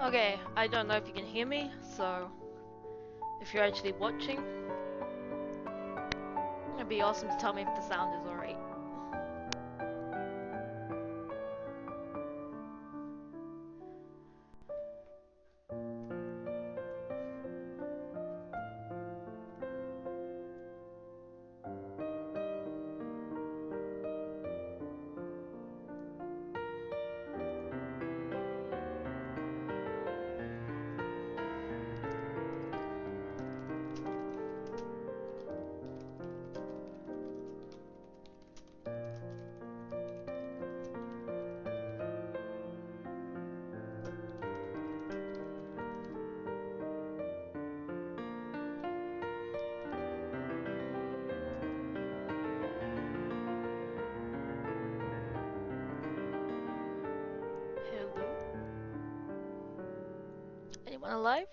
Okay, I don't know if you can hear me, so if you're actually watching, it'd be awesome to tell me if the sound is alright. Hello? Anyone alive?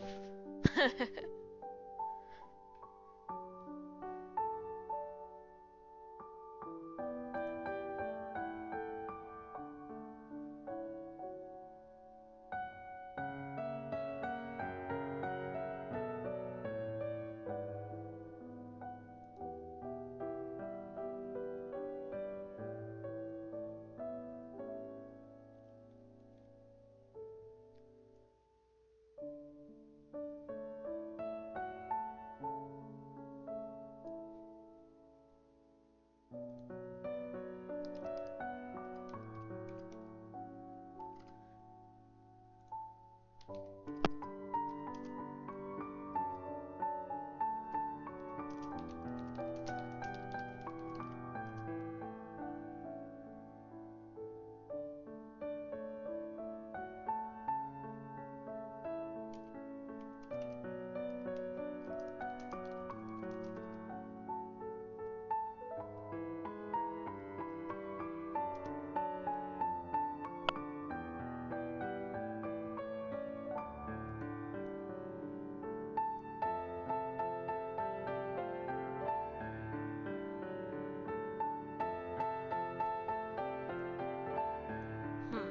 Hmm.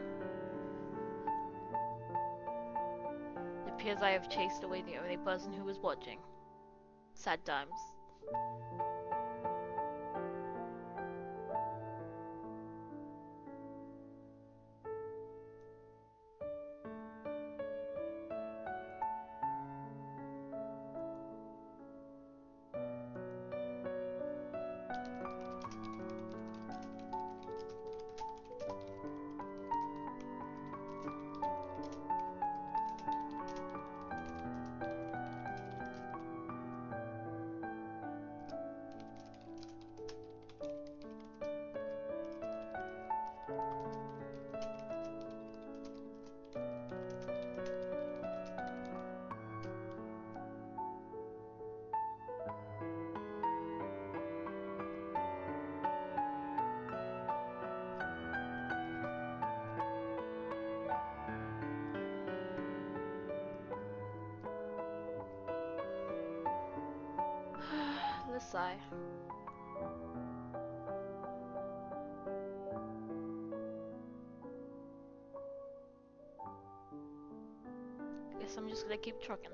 It appears I have chased away the only person who was watching. Sad times. Let's sigh. Guess I'm just gonna keep trucking.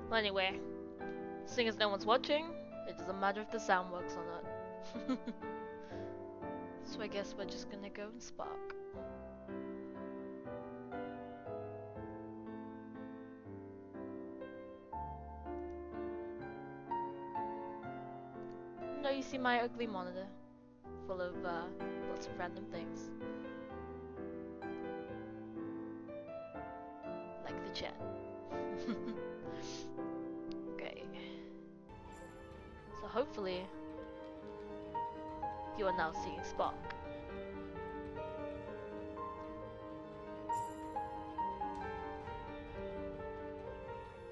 Well, anyway, seeing as no one's watching, it doesn't matter if the sound works or not. So I guess we're just gonna go and spark. No, you see my ugly monitor full of lots of random things. Like the chat. Okay. So hopefully you are now seeing Spark.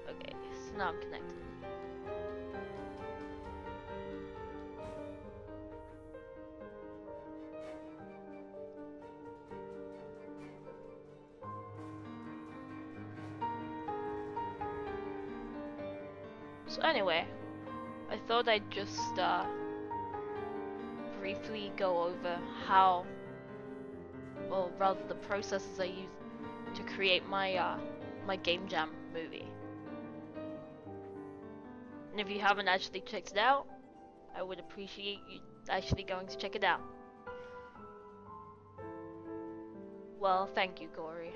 Okay, so now I'm connected. So anyway, I thought I'd just briefly go over how, or rather the processes I use to create my my GameJam movie. And if you haven't actually checked it out, I would appreciate you actually going to check it out. Well, thank you, Gory.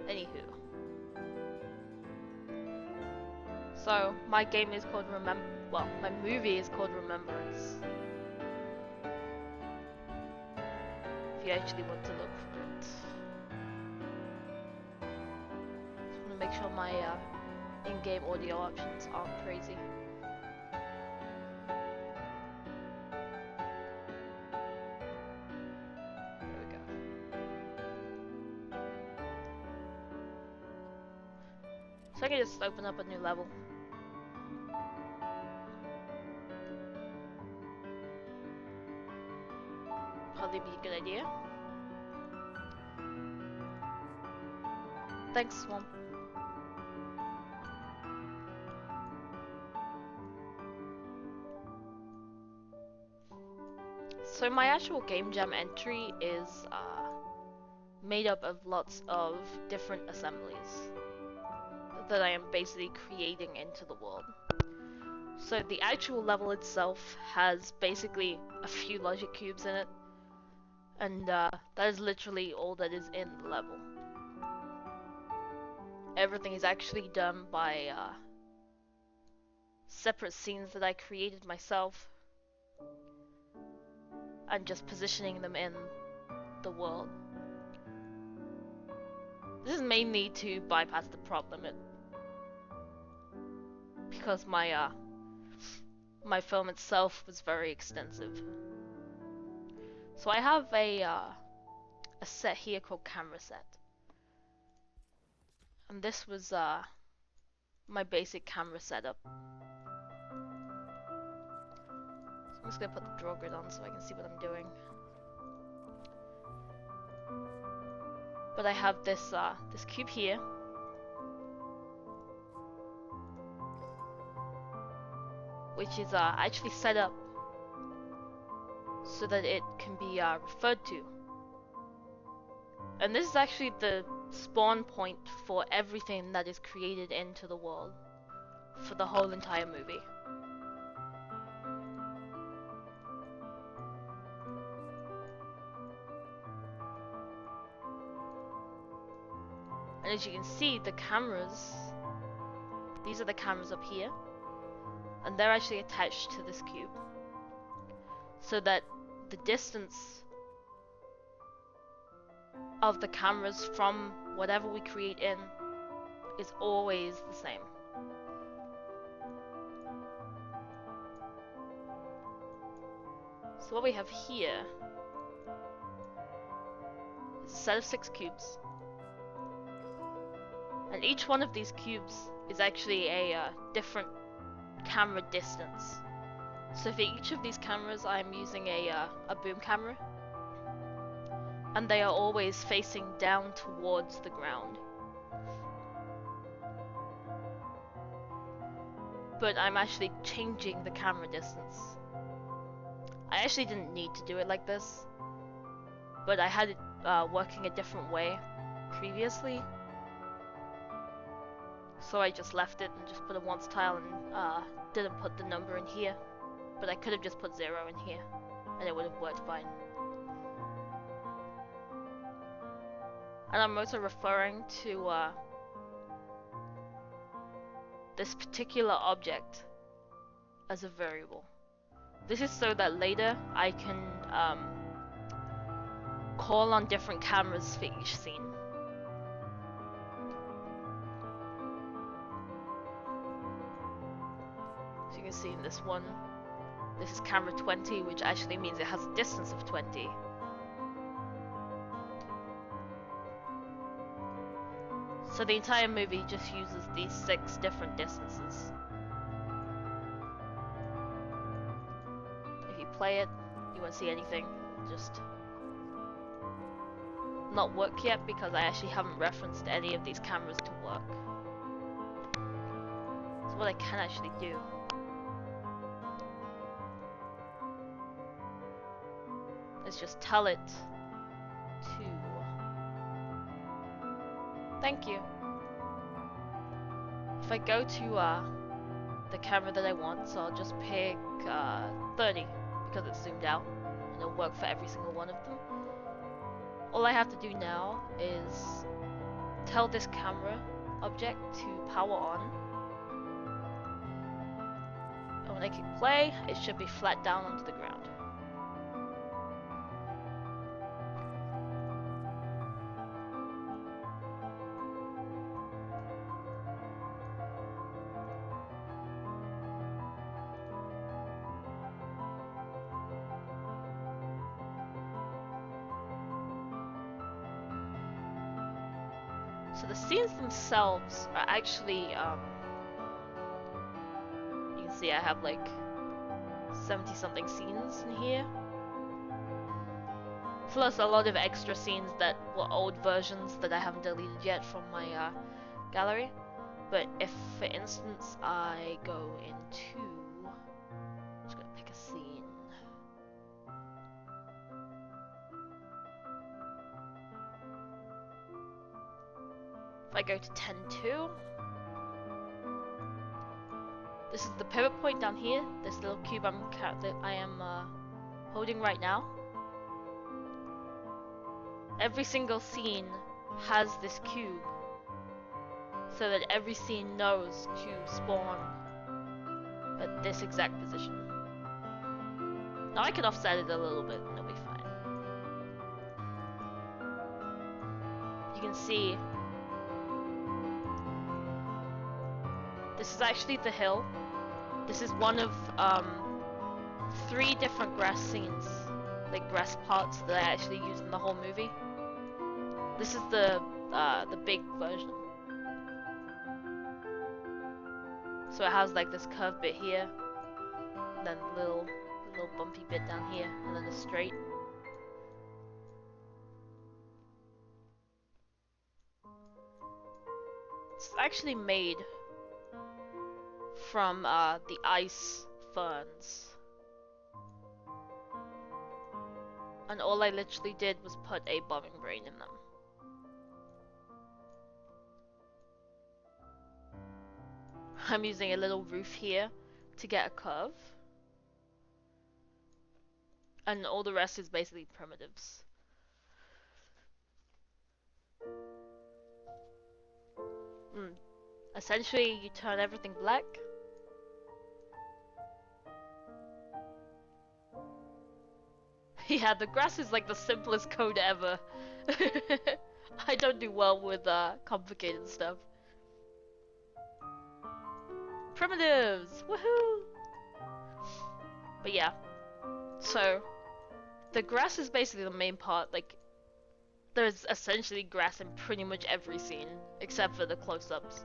Anywho. So, my game is called my movie is called Remembrance. If you actually want to look for it. Just want to make sure my in-game audio options aren't crazy. There we go. So I can just open up a new level. Probably be a good idea. Thanks, Swamp. So my actual GameJam entry is made up of lots of different assemblies that I am basically creating into the world. So the actual level itself has basically a few logic cubes in it, and that is literally all that is in the level. Everything is actually done by separate scenes that I created myself and just positioning them in the world. This is mainly to bypass the prop limit, because my my film itself was very extensive. So I have a set here called camera set, and this was my basic camera setup. So I'm just gonna put the draw grid on so I can see what I'm doing. But I have this this cube here, which is actually set up so that it can be referred to. And this is actually the spawn point for everything that is created into the world for the whole entire movie. And as you can see, the cameras, these are the cameras up here, and they're actually attached to this cube, so that the distance of the cameras from whatever we create in is always the same. So what we have here is a set of 6 cubes. And each one of these cubes is actually a different camera distance. So for each of these cameras, I'm using a boom camera, and they are always facing down towards the ground. But I'm actually changing the camera distance. I actually didn't need to do it like this, but I had it working a different way previously. So I just left it and just put a once tile and didn't put the number in here. But I could have just put 0 in here and it would have worked fine. And I'm also referring to this particular object as a variable. This is so that later I can call on different cameras for each scene. So you can see in this one, this is camera 20, which actually means it has a distance of 20. So the entire movie just uses these 6 different distances. If you play it, you won't see anything. It'll just not work yet because I actually haven't referenced any of these cameras to work. So what I can actually do is just tell it to... Thank you. If I go to the camera that I want, so I'll just pick 30 because it's zoomed out and it'll work for every single one of them. All I have to do now is tell this camera object to power on. And when I click play, it should be flat down onto the ground. So the scenes themselves are actually, you can see I have like 70 something scenes in here. Plus a lot of extra scenes that were old versions that I haven't deleted yet from my gallery. But if, for instance, I go into... I'm just gonna pick a scene. If I go to 10.2, this is the pivot point down here, this little cube that I am holding right now. Every single scene has this cube, so that every scene knows to spawn at this exact position. Now I can offset it a little bit and it'll be fine. You can see this is actually the hill. This is one of 3 different grass scenes, like grass parts that I actually use in the whole movie. This is the big version. So it has like this curved bit here, and then the little bumpy bit down here, and then a straight. It's actually made from the ice ferns. And all I literally did was put a bombing brain in them. I'm using a little roof here to get a curve. And all the rest is basically primitives. Essentially, you turn everything black. Yeah, the grass is like the simplest code ever. I don't do well with complicated stuff. Primitives! Woohoo! But yeah, so the grass is basically the main part. Like, there's essentially grass in pretty much every scene, except for the close-ups.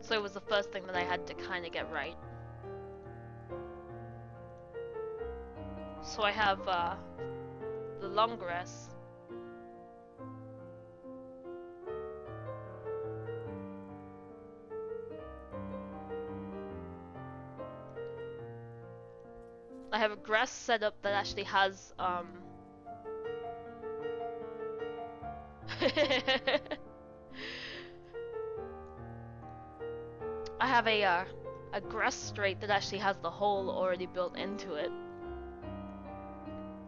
So it was the first thing that I had to kind of get right. So I have the long grass. I have a grass setup that actually has I have a grass straight that actually has the hole already built into it.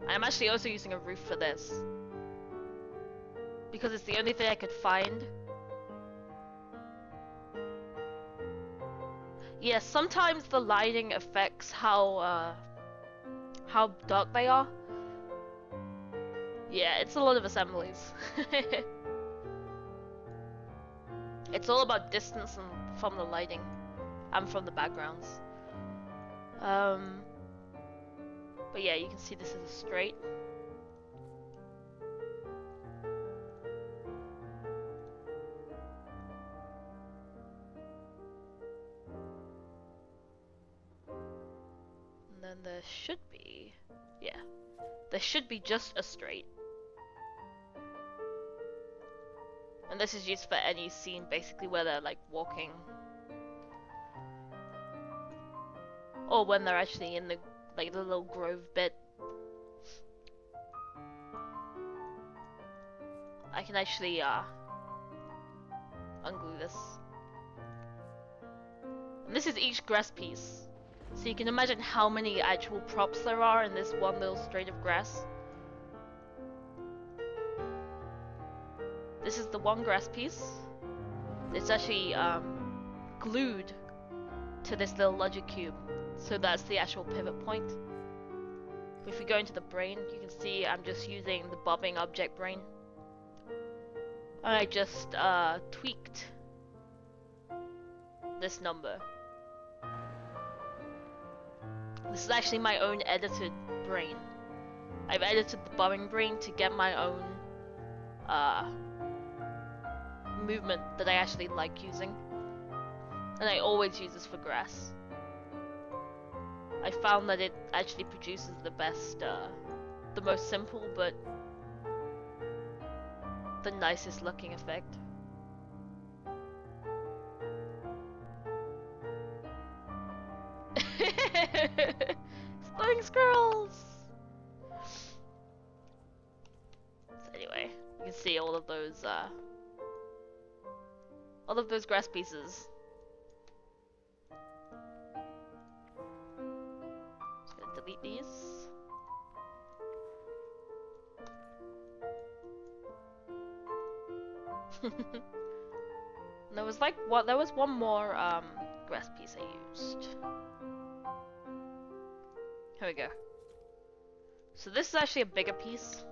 I'm actually also using a roof for this. because it's the only thing I could find. Yeah, sometimes the lighting affects how dark they are. Yeah, it's a lot of assemblies. It's all about distance and from the lighting and from the backgrounds. But yeah, you can see this is a straight. And then there should be, yeah, there should be just a straight. And this is used for any scene basically where they're like walking. Or when they're actually in the like the little grove bit. I can actually unglue this. And this is each grass piece. So you can imagine how many actual props there are in this one little straight of grass. This is the one grass piece. It's actually glued to this little logic cube. So that's the actual pivot point. If we go into the brain, you can see I'm just using the bobbing object brain. I just tweaked this number. This is actually my own edited brain. I've edited the bobbing brain to get my own movement that I actually like using. And I always use this for grass. I found that it actually produces the best, the most simple but the nicest looking effect. Exploding squirrels! So anyway, you can see all of those grass pieces. Just gonna delete these. There was like there was one more grass piece I used. Here we go. So this is actually a bigger piece.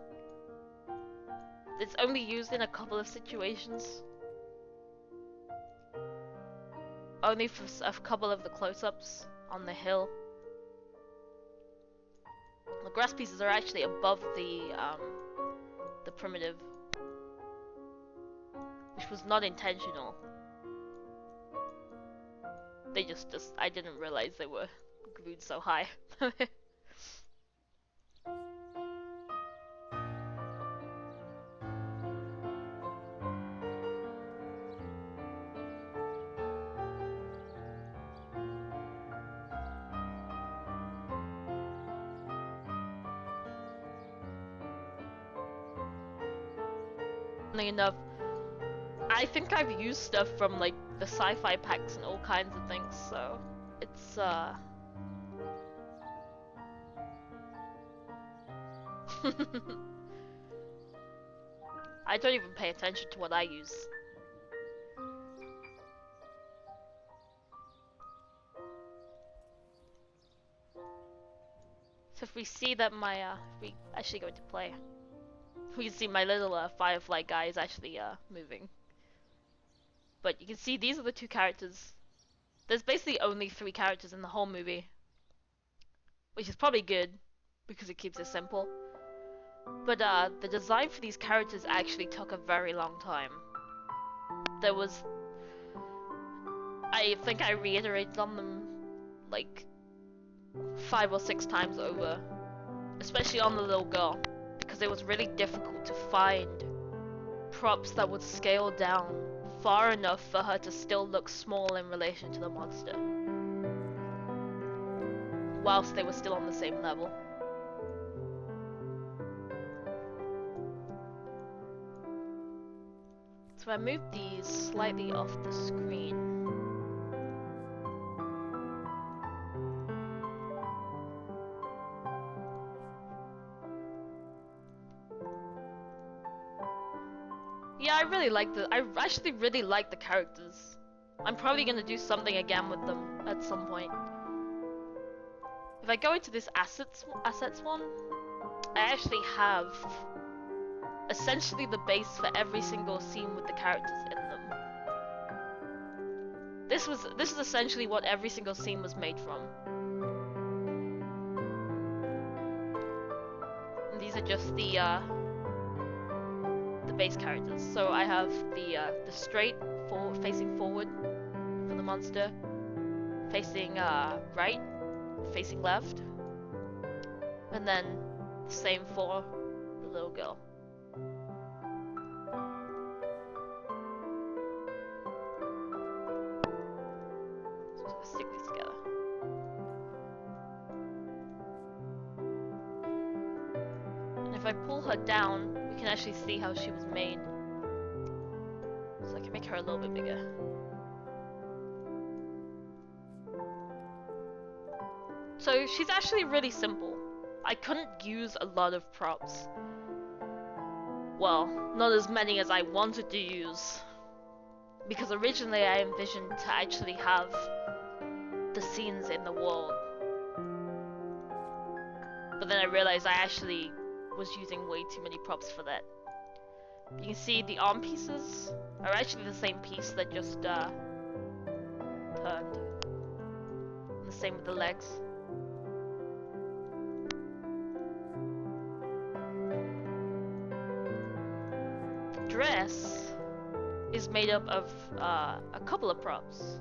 It's only used in a couple of situations. Only for a couple of the close-ups on the hill. The grass pieces are actually above the primitive, which was not intentional. They just I didn't realize they were glued so high. Enough, I think I've used stuff from like the sci-fi packs and all kinds of things, so it's I don't even pay attention to what I use. So if we see that my we actually go into play, we can see my little firefly guy is actually moving. But you can see these are the two characters. There's basically only 3 characters in the whole movie, which is probably good because it keeps it simple. But the design for these characters actually took a very long time. There was, I think I reiterated on them like 5 or 6 times over, especially on the little girl, because it was really difficult to find props that would scale down far enough for her to still look small in relation to the monster, whilst they were still on the same level. So I moved these slightly off the screen. Yeah, I actually really like the characters. I'm probably gonna do something again with them at some point. If I go into this assets one, I actually have essentially the base for every single scene with the characters in them. This is essentially what every single scene was made from. And these are just the base characters. So I have the straight facing forward for the monster, facing right, facing left, and then the same for the little girl. So I'm just gonna stick these together. And if I pull her down, we can actually see how she was made. So I can make her a little bit bigger. So she's actually really simple. I couldn't use a lot of props. Well, not as many as I wanted to use. Because originally I envisioned to actually have the scenes in the world. But then I realized I actually was using way too many props for that. You can see the arm pieces are actually the same piece that just turned. And the same with the legs. The dress is made up of a couple of props.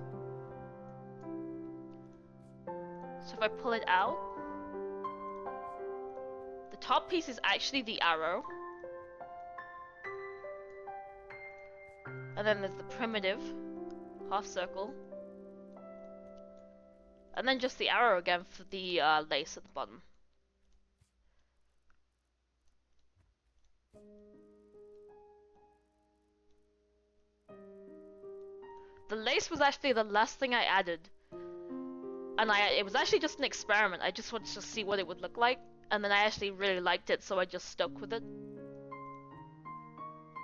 So if I pull it out, the top piece is actually the arrow. And then there's the primitive half circle. And then just the arrow again for the lace at the bottom. The lace was actually the last thing I added. And it was actually just an experiment. I just wanted to see what it would look like. And then I actually really liked it, so I just stuck with it.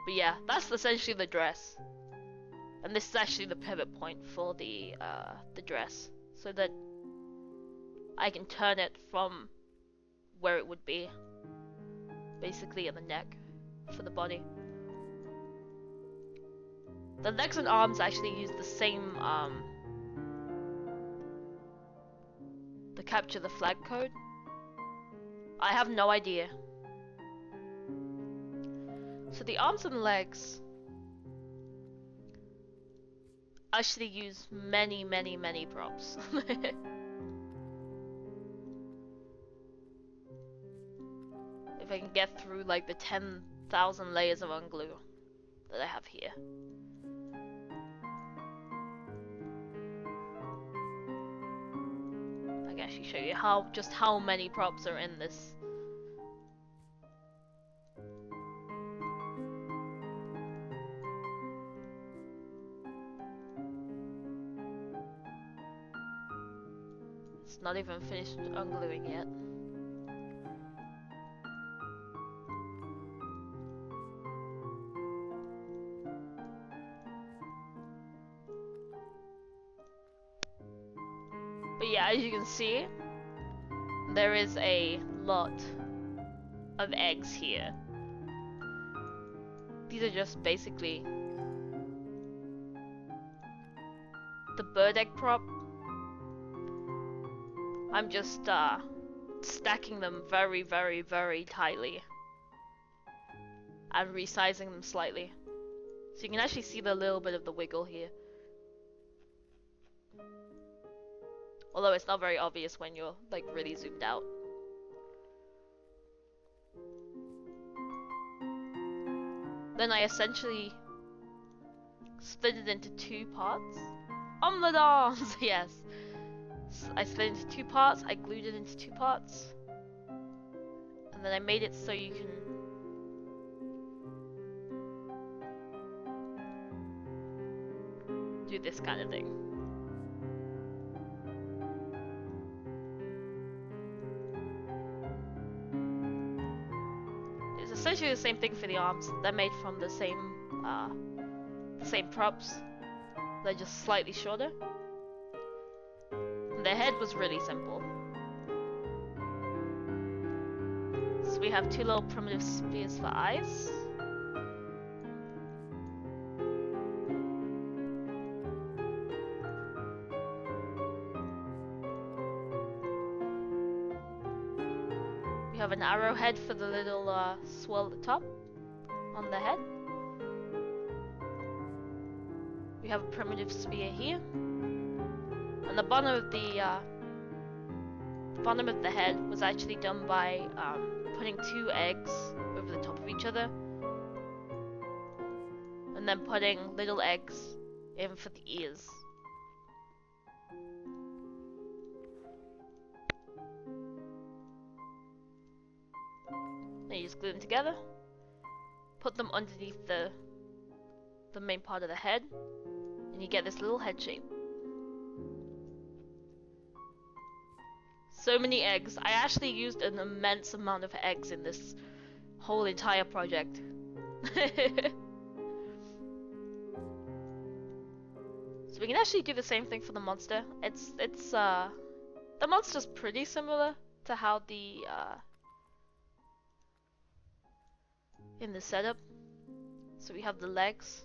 But yeah, that's essentially the dress. And this is actually the pivot point for the dress. So that I can turn it from where it would be. Basically in the neck for the body. The legs and arms actually use the same the capture the flag code. I have no idea. So the arms and legs actually use many props. If I can get through like the 10,000 layers of unglue that I have here. I can actually show you just how many props are in this. It's not even finished ungluing yet. But yeah, as you can see, there is a lot of eggs here. These are just basically the bird egg prop. I'm just stacking them very tightly and resizing them slightly. So you can actually see the little bit of the wiggle here. Although it's not very obvious when you're like really zoomed out. Then I essentially split it into two parts. Omelette arms! Yes. So I split it into two parts, I glued it into two parts. And then I made it so you can do this kind of thing. It's essentially the same thing for the arms. They're made from the same uh, the same props. They're just slightly shorter. And their head was really simple. So we have two little primitive spheres for eyes. We have an arrowhead for the little swirl at the top on the head. We have a primitive sphere here. And the bottom of the head was actually done by putting two eggs over the top of each other. And then putting little eggs in for the ears. Then you just glue them together, put them underneath the main part of the head, and you get this little head shape. So many eggs. I actually used an immense amount of eggs in this whole entire project. So we can actually do the same thing for the monster. The monster's pretty similar to how the in the setup. So we have the legs.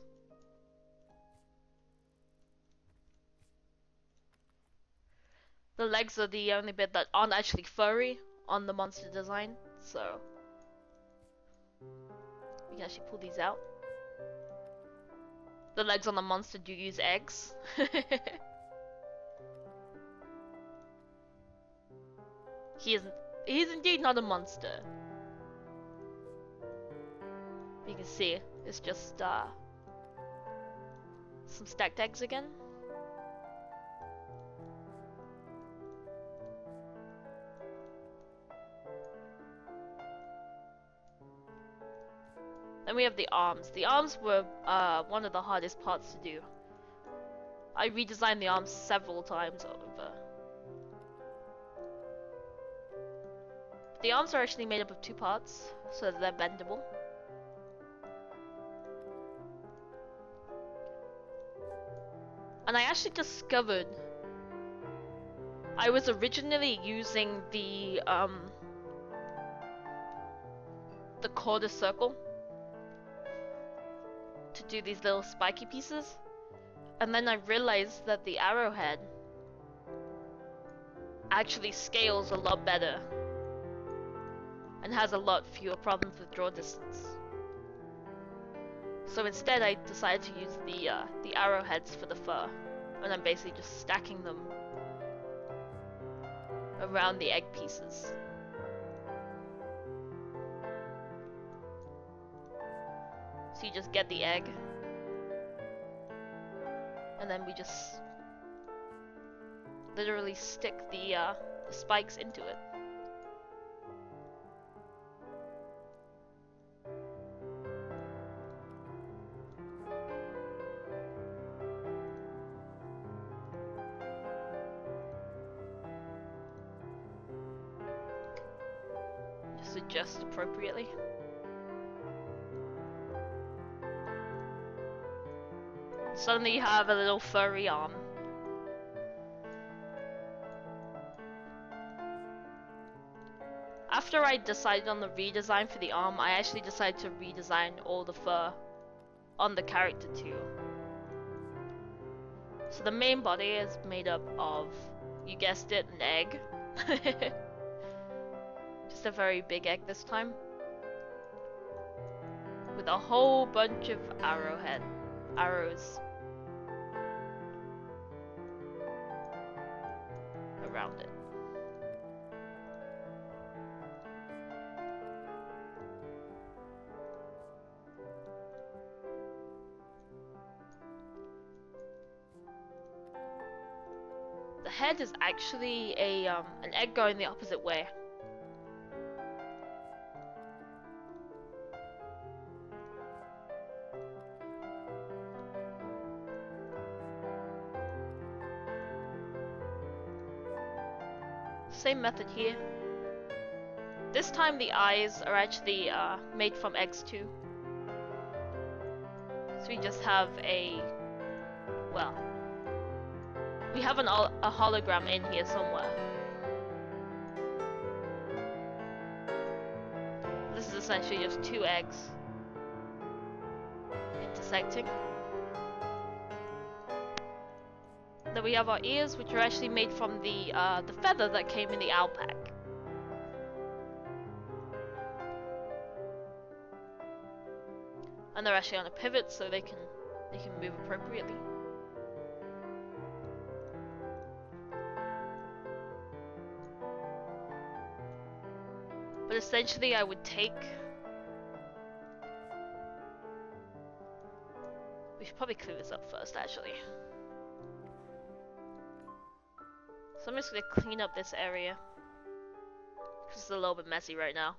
The legs are the only bit that aren't actually furry on the monster design, so we can actually pull these out. The legs on the monster do use eggs. He is indeed not a monster. You can see it's just some stacked eggs again. Then we have the arms. The arms were one of the hardest parts to do. I redesigned the arms several times over. The arms are actually made up of two parts, so they're bendable. And I actually discovered I was originally using the quarter circle to do these little spiky pieces, and then I realized that the arrowhead actually scales a lot better and has a lot fewer problems with draw distance. So instead I decided to use the arrowheads for the fur, and I'm basically just stacking them around the egg pieces. So you just get the egg, and then we just literally stick the spikes into it. Just adjust appropriately. Suddenly you have a little furry arm. After I decided on the redesign for the arm, I actually decided to redesign all the fur on the character too. So the main body is made up of, you guessed it, an egg. Just a very big egg this time. With a whole bunch of arrows around it. The head is actually an egg going the opposite way. Same method here. This time the eyes are actually made from eggs too. So we just have a, well, we have a hologram in here somewhere. This is essentially just two eggs intersecting. Then we have our ears, which are actually made from the feather that came in the owl pack. And they're actually on a pivot, so they can move appropriately. But essentially, I would take. We should probably clean this up first, actually. So I'm just gonna clean up this area, because it's a little bit messy right now.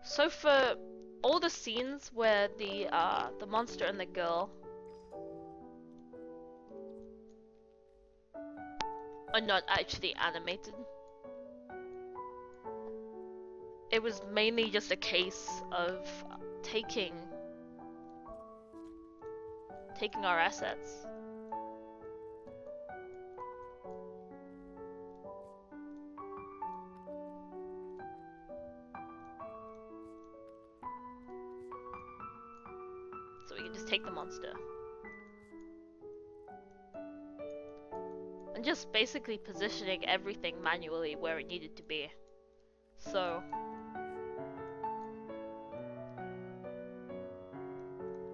So for all the scenes where the monster and the girl are not actually animated, it was mainly just a case of taking our assets. So we can just take the monster. And just basically positioning everything manually where it needed to be. So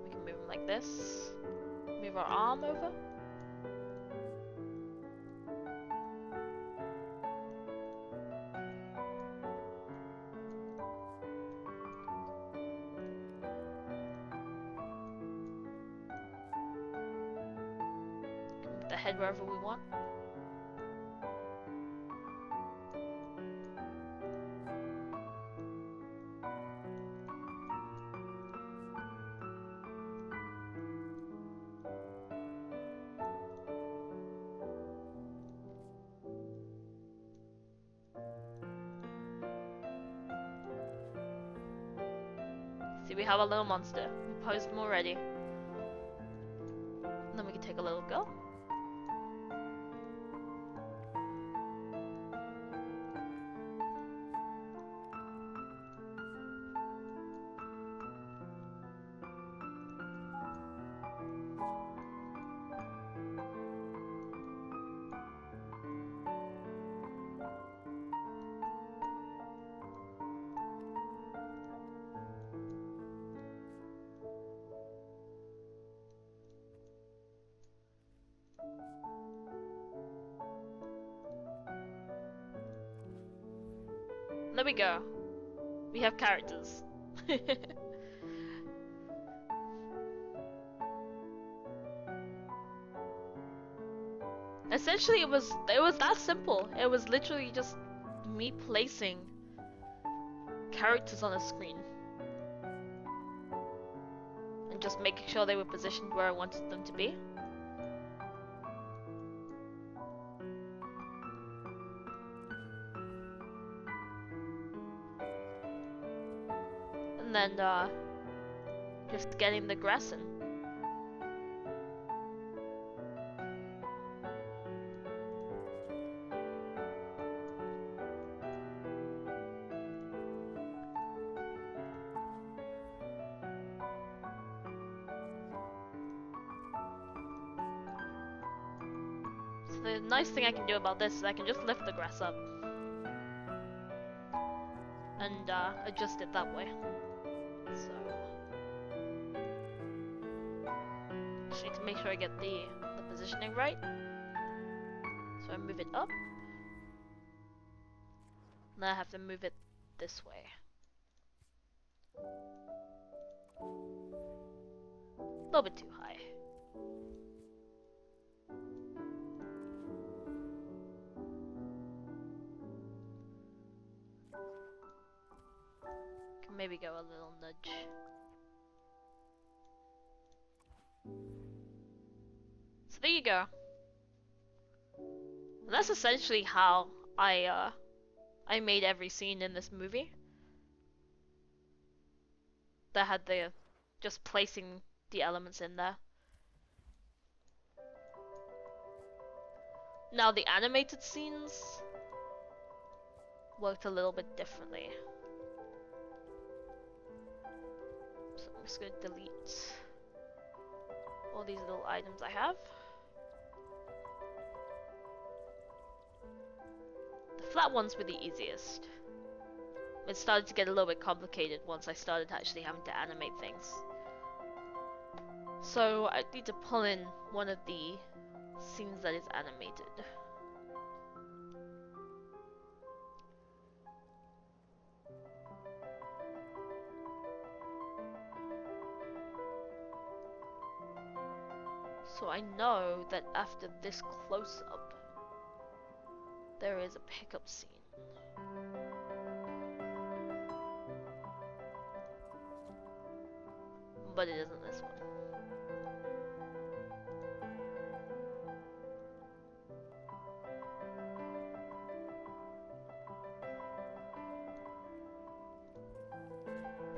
we can move him like this. Move our arm over. Move the head wherever we want. See, we have a little monster. We posed him already. And then we can take a little girl. There we go. We have characters. Essentially, it was that simple. It was literally just me placing characters on a screen and just making sure they were positioned where I wanted them to be. And then just getting the grass in. So the nice thing I can do about this is I can just lift the grass up and adjust it that way. So just need to make sure I get the positioning right. So I move it up. Now I have to move it this way. A little bit too high. maybe go a little nudge. So there you go. And that's essentially how I made every scene in this movie. That had the just placing the elements in there. Now the animated scenes worked a little bit differently. So I'm just gonna delete all these little items I have. The flat ones were the easiest. It started to get a little bit complicated once I started actually having to animate things. So I need to pull in one of the scenes that is animated. So I know that after this close-up, there is a pickup scene. But it isn't this one.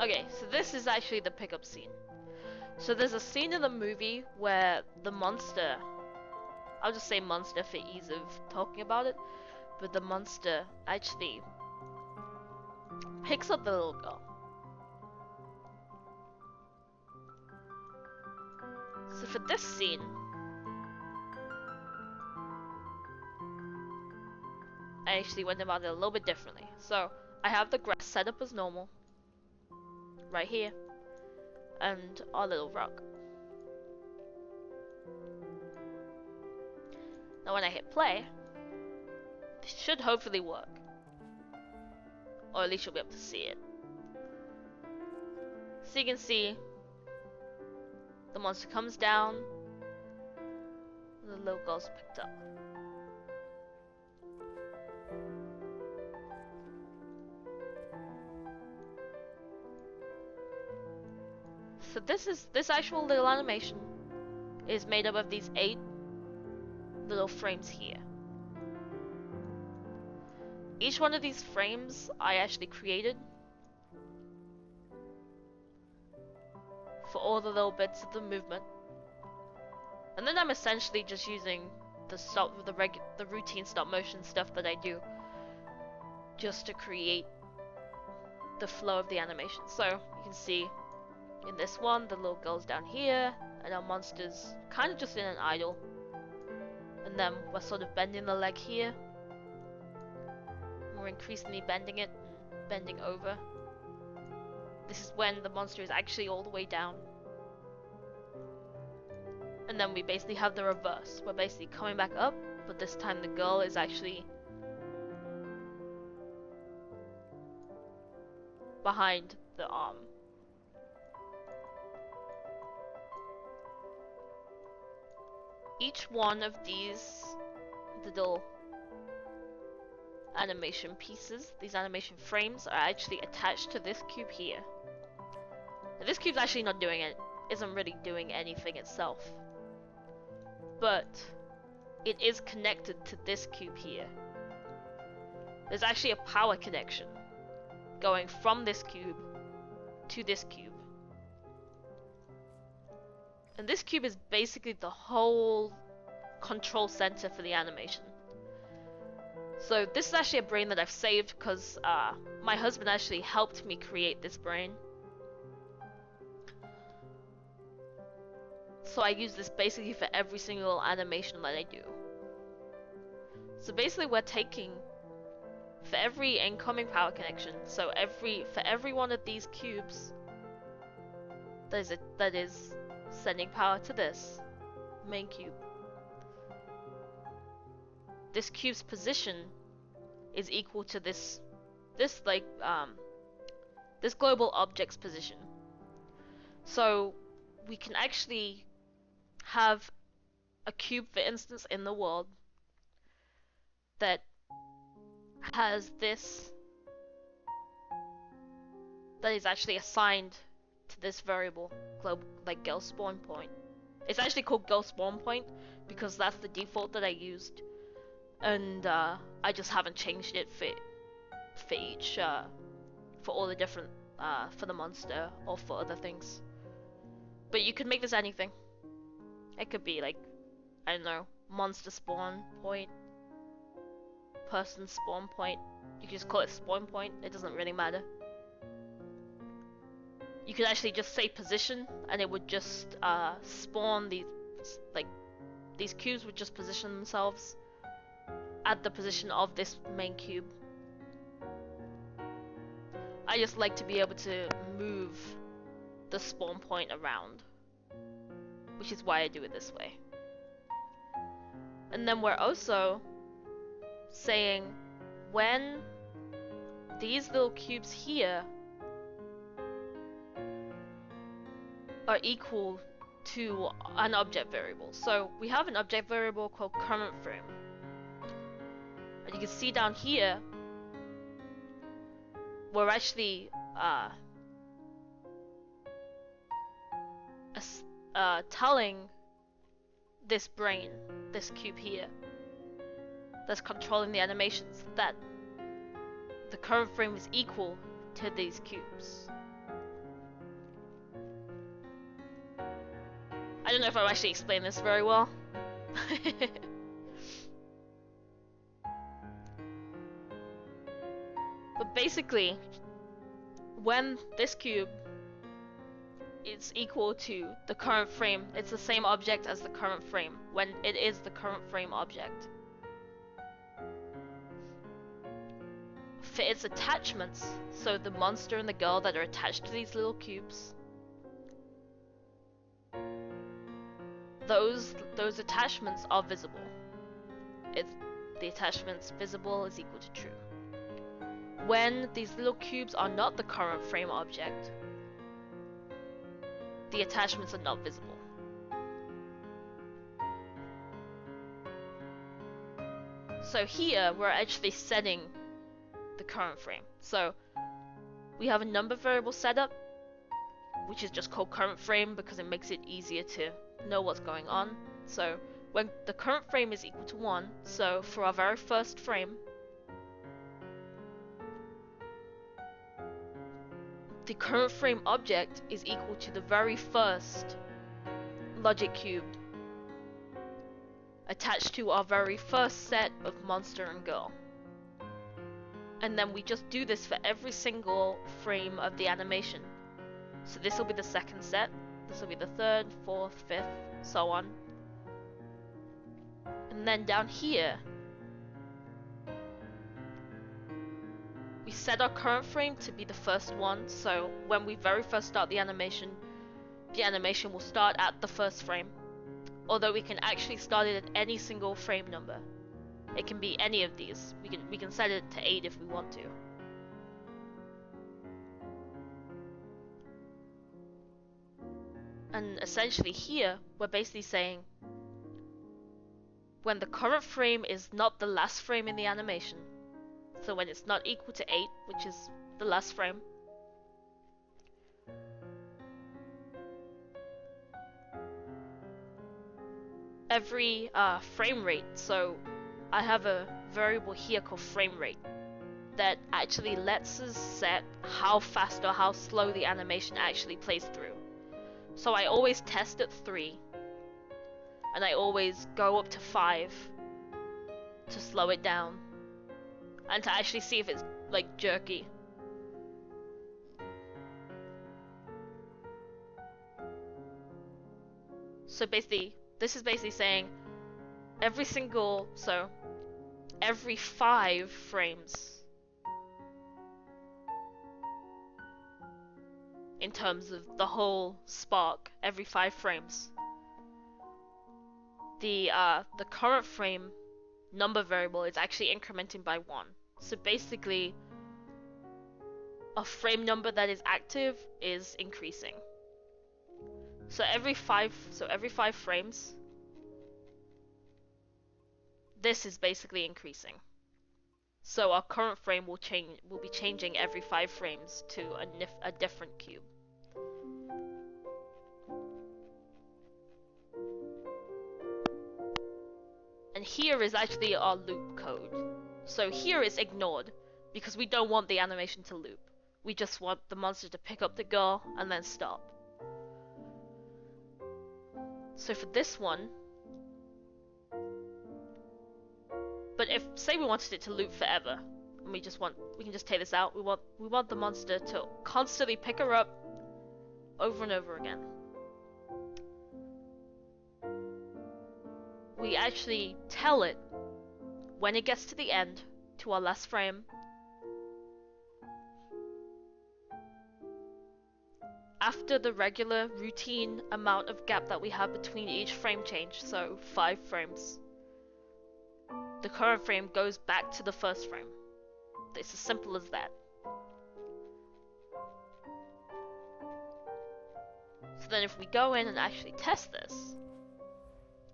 Okay, so this is actually the pickup scene. So there's a scene in the movie where the monster, I'll just say monster for ease of talking about it, but the monster actually picks up the little girl. So for this scene, I actually went about it a little bit differently. So I have the grass set up as normal, right here, and our little rock. Now when I hit play, this should hopefully work. Or at least you'll be able to see it. So you can see, the monster comes down, and the little girl's picked up. So this actual little animation is made up of these 8 little frames here. Each one of these frames I actually created for all the little bits of the movement. And then I'm essentially just using the routine stop motion stuff that I do just to create the flow of the animation. So you can see in this one, the little girl's down here, and our monster's kind of just in an idle. And then we're sort of bending the leg here. We're increasingly bending it and bending over. This is when the monster is actually all the way down. And then we basically have the reverse. We're basically coming back up, but this time the girl is actually behind the arm. Each one of these little animation pieces, these animation frames, are actually attached to this cube here. Now, this cube's actually not doing it, isn't really doing anything itself. But it is connected to this cube here. There's actually a power connection going from this cube to this cube. And this cube is basically the whole control center for the animation. So this is actually a brain that I've saved because my husband actually helped me create this brain. So I use this basically for every single animation that I do. So basically we're taking, for every incoming power connection, so for every one of these cubes that is sending power to this main cube, this cube's position is equal to this global object's position. So we can actually have a cube, for instance, in the world that has this that is actually assigned to this variable, like girl spawn point. It's actually called girl spawn point because that's the default that I used, and I just haven't changed it for each for all the different for the monster or for other things. But you could make this anything. It could be like, I don't know, monster spawn point, person spawn point. You can just call it spawn point. It doesn't really matter. You could actually just say position, and it would just spawn these, like, these cubes would just position themselves at the position of this main cube. I just like to be able to move the spawn point around, which is why I do it this way. And then we're also saying when these little cubes here are equal to an object variable. So we have an object variable called current frame. And you can see down here, we're actually telling this brain, this cube here, that's controlling the animations, that the current frame is equal to these cubes. I don't know if I've actually explained this very well. But basically, when this cube is equal to the current frame, it's the same object as the current frame, when it is the current frame object. For its attachments, so the monster and the girl that are attached to these little cubes, those attachments are visible. If the attachments visible is equal to true. When these little cubes are not the current frame object, the attachments are not visible. So here we're actually setting the current frame. So we have a number variable setup, which is just called current frame because it makes it easier to know what's going on. So when the current frame is equal to 1, so for our very first frame, the current frame object is equal to the very first logic cube attached to our very first set of monster and girl. And then we just do this for every single frame of the animation. So this will be the second set, this will be the third, fourth, fifth, so on. And then down here, we set our current frame to be the first one, so when we very first start the animation will start at the first frame. Although we can actually start it at any single frame number. It can be any of these. We can set it to 8 if we want to. And essentially here, we're basically saying when the current frame is not the last frame in the animation, so when it's not equal to 8, which is the last frame, every frame rate, so I have a variable here called frame rate that actually lets us set how fast or how slow the animation actually plays through. So I always test at 3, and I always go up to 5 to slow it down, and to actually see if it's like jerky. So basically, this is basically saying every 5 frames in terms of the whole Spark, every 5 frames, the current frame number variable is actually incrementing by 1. So basically, a frame number that is active is increasing. So every 5 frames, this is basically increasing. So our current frame will be changing every 5 frames to a different cube. And here is actually our loop code. So here is ignored because we don't want the animation to loop. We just want the monster to pick up the girl and then stop. So for this one, but if say we wanted it to loop forever, and we can just take this out. We want the monster to constantly pick her up over and over again. We actually tell it when it gets to the end, to our last frame, after the regular routine amount of gap that we have between each frame change, so 5 frames, the current frame goes back to the first frame. It's as simple as that. So then if we go in and actually test this,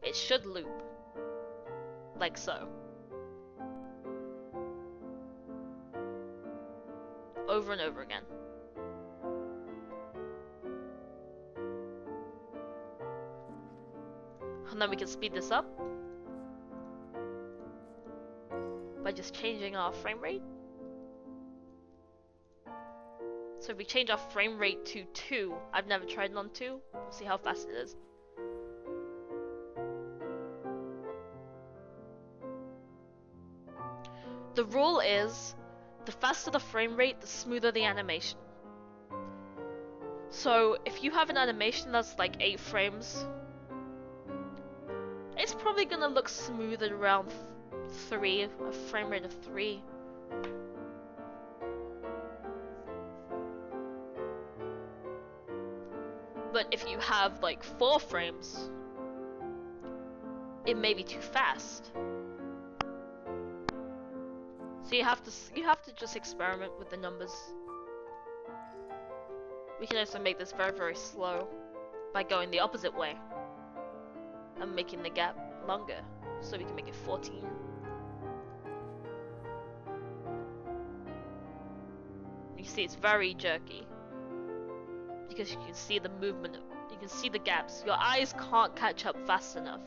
it should loop. Like so. Over and over again. And then we can speed this up by just changing our frame rate. So if we change our frame rate to 2, I've never tried it on 2, we'll see how fast it is. The rule is, the faster the frame rate, the smoother the animation. So if you have an animation that's like 8 frames, it's probably gonna look smooth at around 3, a frame rate of 3. But if you have like 4 frames, it may be too fast. So you have to just experiment with the numbers. We can also make this very, very slow by going the opposite way and making the gap longer. So we can make it 14. You see it's very jerky because you can see the movement, you can see the gaps. Your eyes can't catch up fast enough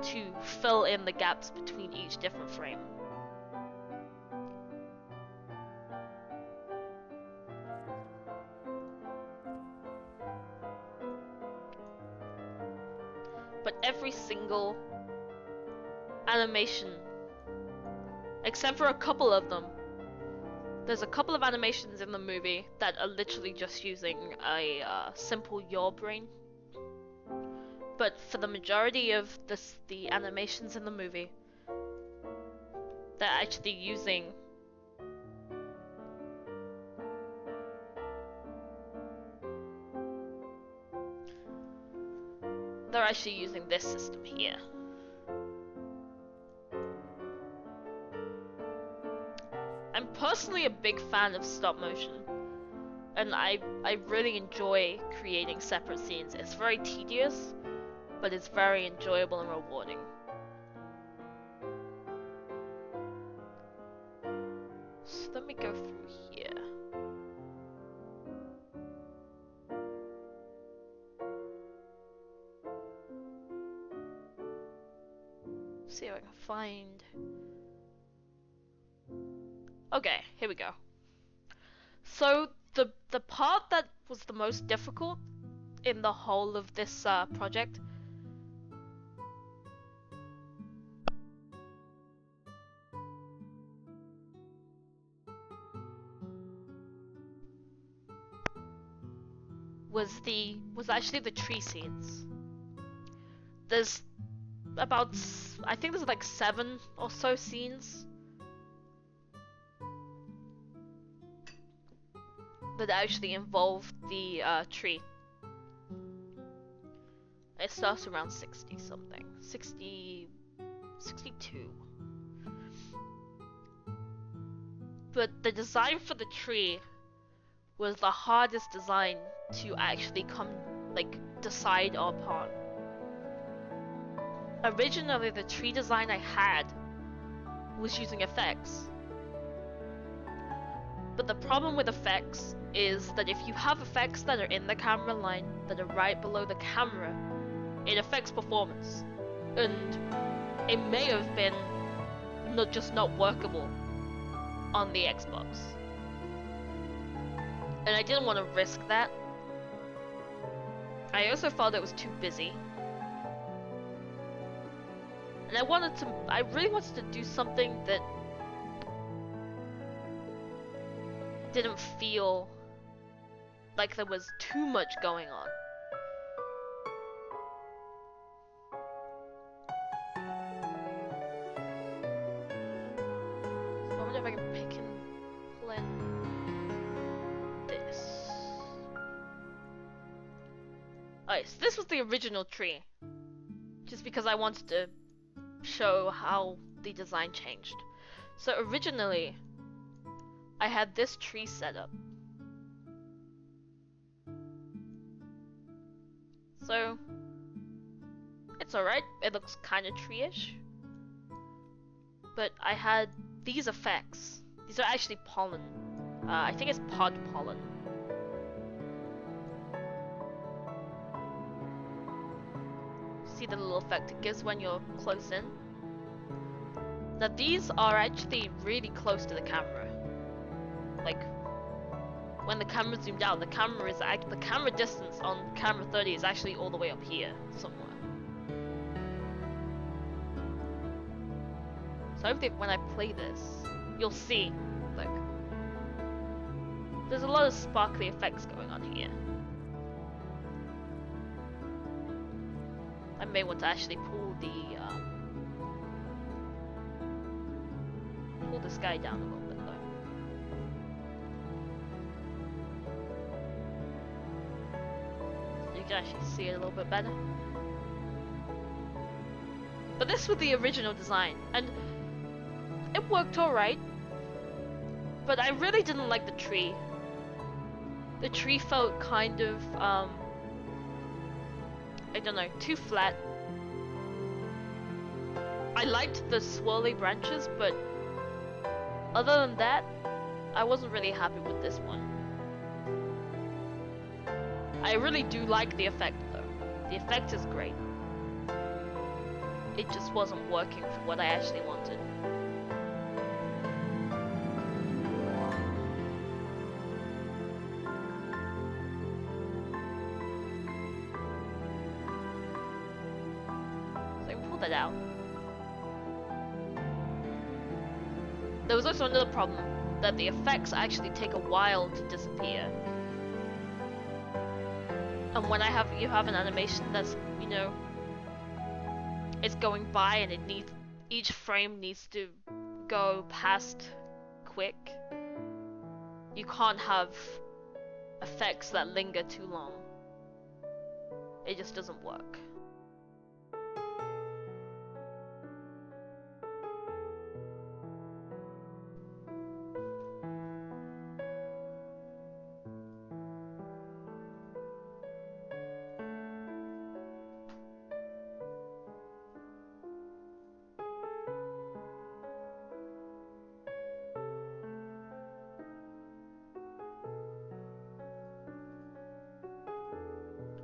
to fill in the gaps between each different frame. But every single animation, except for a couple of them, there's a couple of animations in the movie that are literally just using a simple yaw brain. But for the majority of the animations in the movie, they're actually using this system here. I'm personally a big fan of stop motion, and I really enjoy creating separate scenes. It's very tedious, but it's very enjoyable and rewarding. So let me go through here. See if I can find... Okay, here we go. So the part that was the most difficult in the whole of this project was actually the tree scenes. There's about, I think there's like 7 or so scenes that actually involve the tree. It starts around 60 something, 62. But the design for the tree was the hardest design to actually decide upon. Originally, the tree design I had was using effects. But the problem with effects is that if you have effects that are in the camera line, that are right below the camera, it affects performance. And it may have been not workable on the Xbox. And I didn't want to risk that. I also felt it was too busy. And I really wanted to do something that didn't feel like there was too much going on. So I wonder if I can pick and pull in this. Alright, so this was the original tree. Just because I wanted to show how the design changed. So originally, I had this tree set up. So, it's alright, it looks kinda tree-ish. But I had these effects. These are actually pollen. I think it's pod pollen. See the little effect it gives when you're close in? Now these are actually really close to the camera. Like, when the camera zoomed out, the camera distance on camera 30 is actually all the way up here somewhere. So I hope that when I play this, you'll see, like, there's a lot of sparkly effects going on here. I may want to actually pull this guy down a little bit though. So you can actually see it a little bit better. But this was the original design, and it worked alright. But I really didn't like the tree. The tree felt kind of, I don't know, too flat. I liked the swirly branches, but other than that, I wasn't really happy with this one. I really do like the effect though. The effect is great. It just wasn't working for what I actually wanted. So I can pull that out. There was also another problem, that the effects actually take a while to disappear. And when you have an animation that's, you know, it's going by and each frame needs to go past quick. You can't have effects that linger too long. It just doesn't work.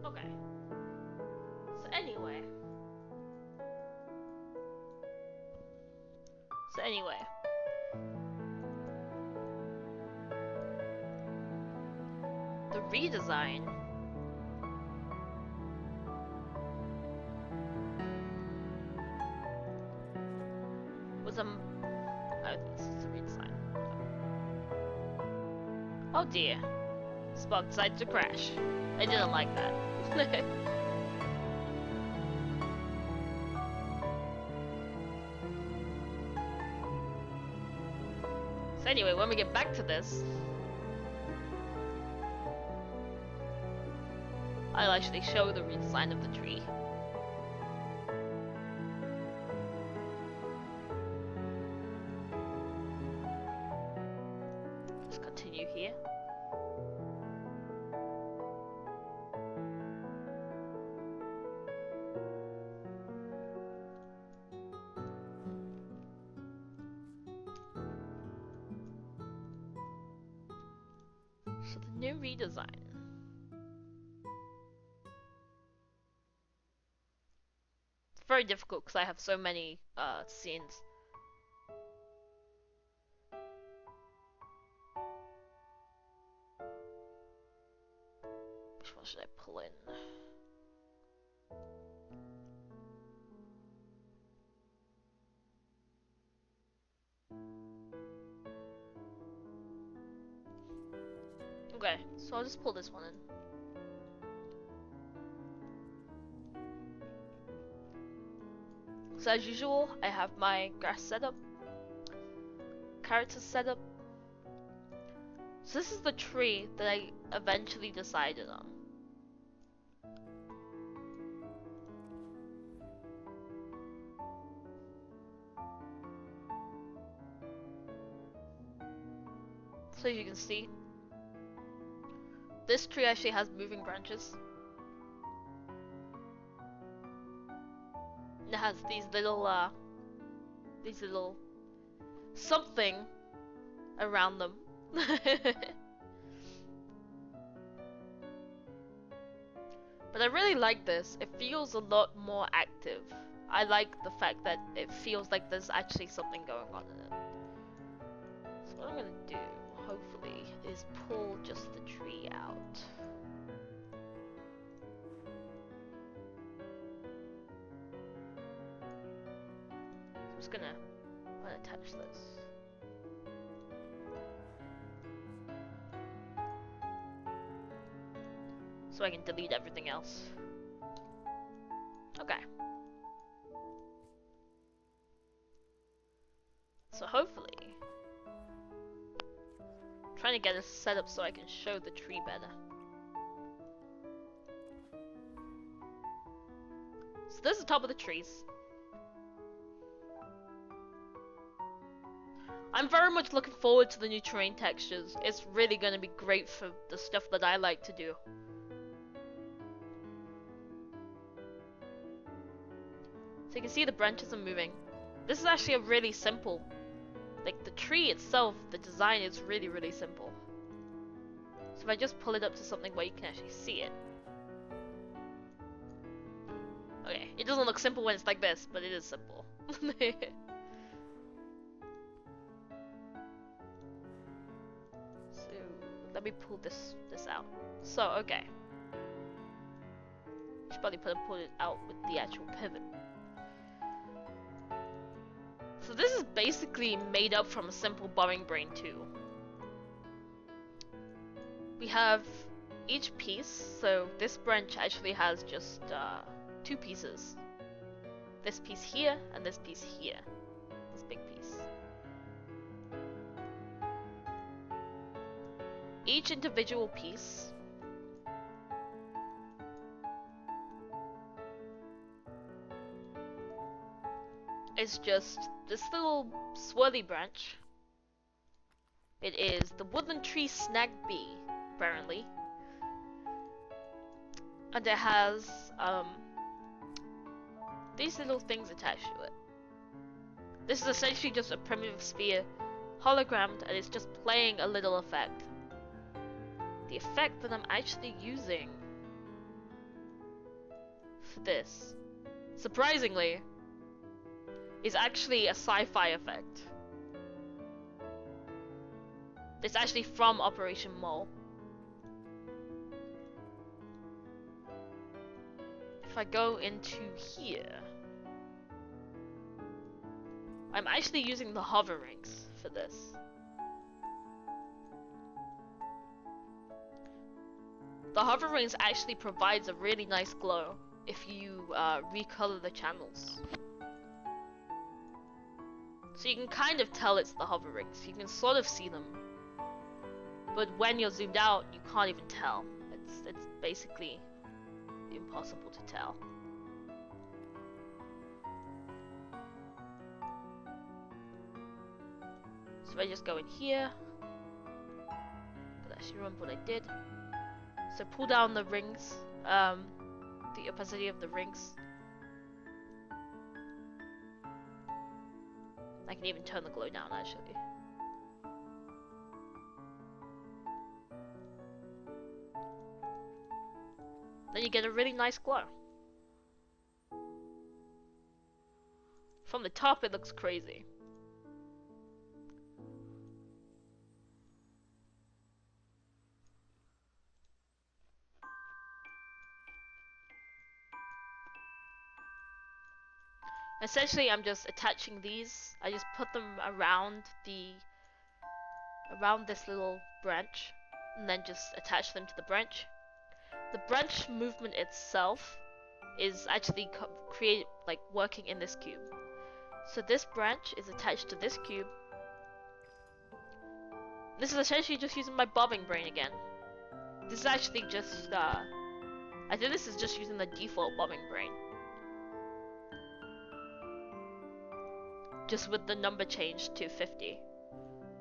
Okay. So anyway. The redesign was oh, this is the redesign. Oh dear. Spark decided to crash. I didn't like that. So anyway, when we get back to this, I'll actually show the redesign of the tree. Just continue here. So the new redesign. It's very difficult because I have so many scenes. Which one should I pull in? Okay, so I'll just pull this one in. So as usual, I have my grass setup, character setup. So this is the tree that I eventually decided on. So as you can see, this tree actually has moving branches. It has these little something around them. But I really like this. It feels a lot more active. I like the fact that it feels like there's actually something going on in it. So what I'm gonna do, hopefully, is pull just the tree out. I'm just gonna unattach this. So I can delete everything else. Okay. So hopefully, I'm trying to get it set up so I can show the tree better. So this is the top of the trees. I'm very much looking forward to the new terrain textures. It's really going to be great for the stuff that I like to do. So you can see the branches are moving. This is actually a really simple, like the tree itself, the design is really, really simple. So if I just pull it up to something where you can actually see it. Okay, it doesn't look simple when it's like this, but it is simple. So let me pull this out. So okay, should probably pull it out with the actual pivot. So this is basically made up from a simple boring brain too. We have each piece, so this branch actually has just 2 pieces. This piece here and this piece here. This big piece. Each individual piece is just this little swirly branch. It is the woodland tree snag bee, apparently. And it has these little things attached to it. This is essentially just a primitive sphere, hologrammed, and it's just playing a little effect. The effect that I'm actually using for this, surprisingly, is actually a sci-fi effect. It's actually from Operation Mole. If I go into here, I'm actually using the hover rings for this. The hover rings actually provides a really nice glow if you recolor the channels. So you can kind of tell it's the hover rings. You can sort of see them. But when you're zoomed out, you can't even tell. It's basically impossible to tell. So if I just go in here, I actually remember what I did. So pull down the rings, the opacity of the rings. I can even turn the glow down actually. then you get a really nice glow. From the top it looks crazy. Essentially I'm just attaching these. I just put them around this little branch and then just attach them to the branch. The branch movement itself is actually working in this cube. So this branch is attached to this cube. This is essentially just using my bobbing brain again. This is actually just I think this is just using the default bobbing brain. Just with the number changed to 50,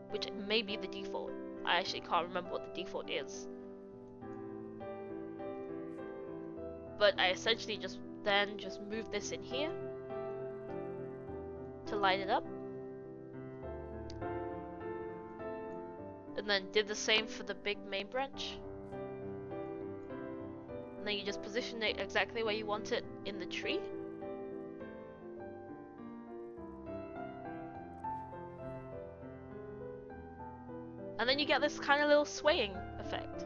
which may be the default. I actually can't remember what the default is. But I essentially just move this in here to light it up. And then did the same for the big main branch. And then you just position it exactly where you want it in the tree. And then you get this kind of little swaying effect.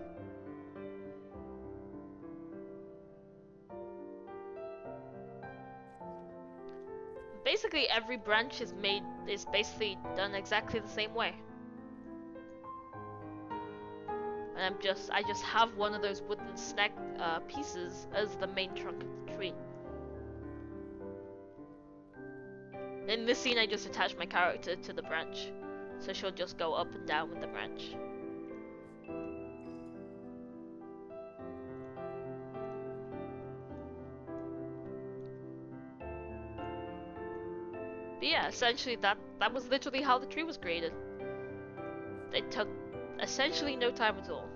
Basically every branch is basically done exactly the same way. And I just have one of those wooden snack pieces as the main trunk of the tree. In this scene I just attach my character to the branch. So she'll just go up and down with the branch. But yeah, essentially that was literally how the tree was created. It took essentially no time at all.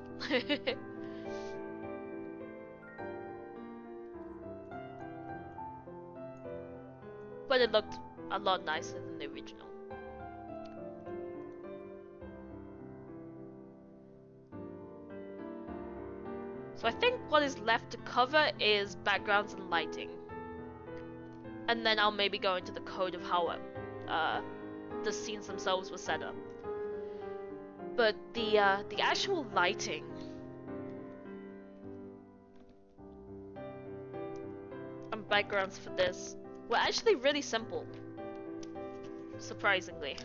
But it looked a lot nicer than the original. So I think what is left to cover is backgrounds and lighting. And then I'll maybe go into the code of how the scenes themselves were set up. But the actual lighting and backgrounds for this were actually really simple, surprisingly.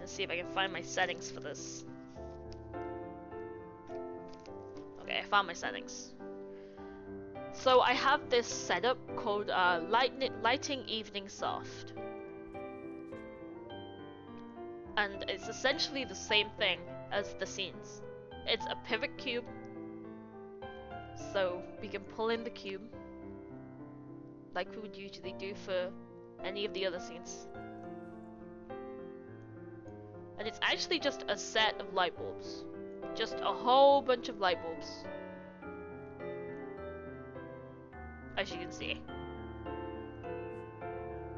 Let's see if I can find my settings for this. Okay, I found my settings. So I have this setup called Lighting Evening Soft. And it's essentially the same thing as the scenes. It's a pivot cube. So we can pull in the cube like we would usually do for any of the other scenes. And it's actually just a set of light bulbs. Just a whole bunch of light bulbs. As you can see.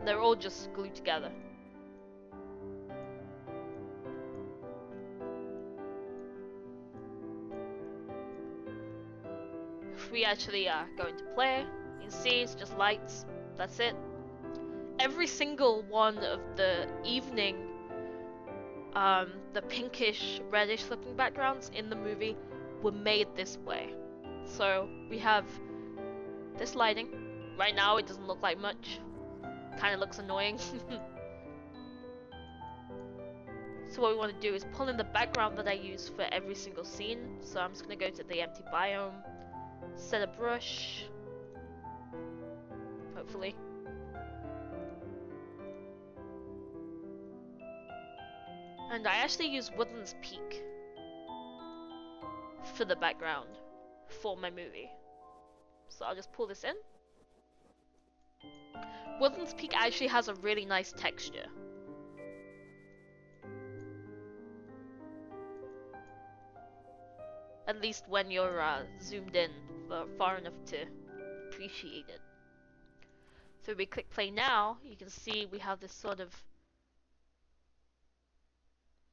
They're all just glued together. If we actually go into play, you can see it's just lights. That's it. Every single one of the evening the pinkish reddish looking backgrounds in the movie were made this way. So we have this lighting. Right now it doesn't look like much. Kind of looks annoying. So what we want to do is pull in the background that I use for every single scene. So I'm just going to go to the empty biome, set a brush, hopefully. And I actually use Woodlands Peak for the background for my movie. So I'll just pull this in. Woodlands Peak actually has a really nice texture. At least when you're zoomed in far enough to appreciate it. So if we click play now, you can see we have this sort of...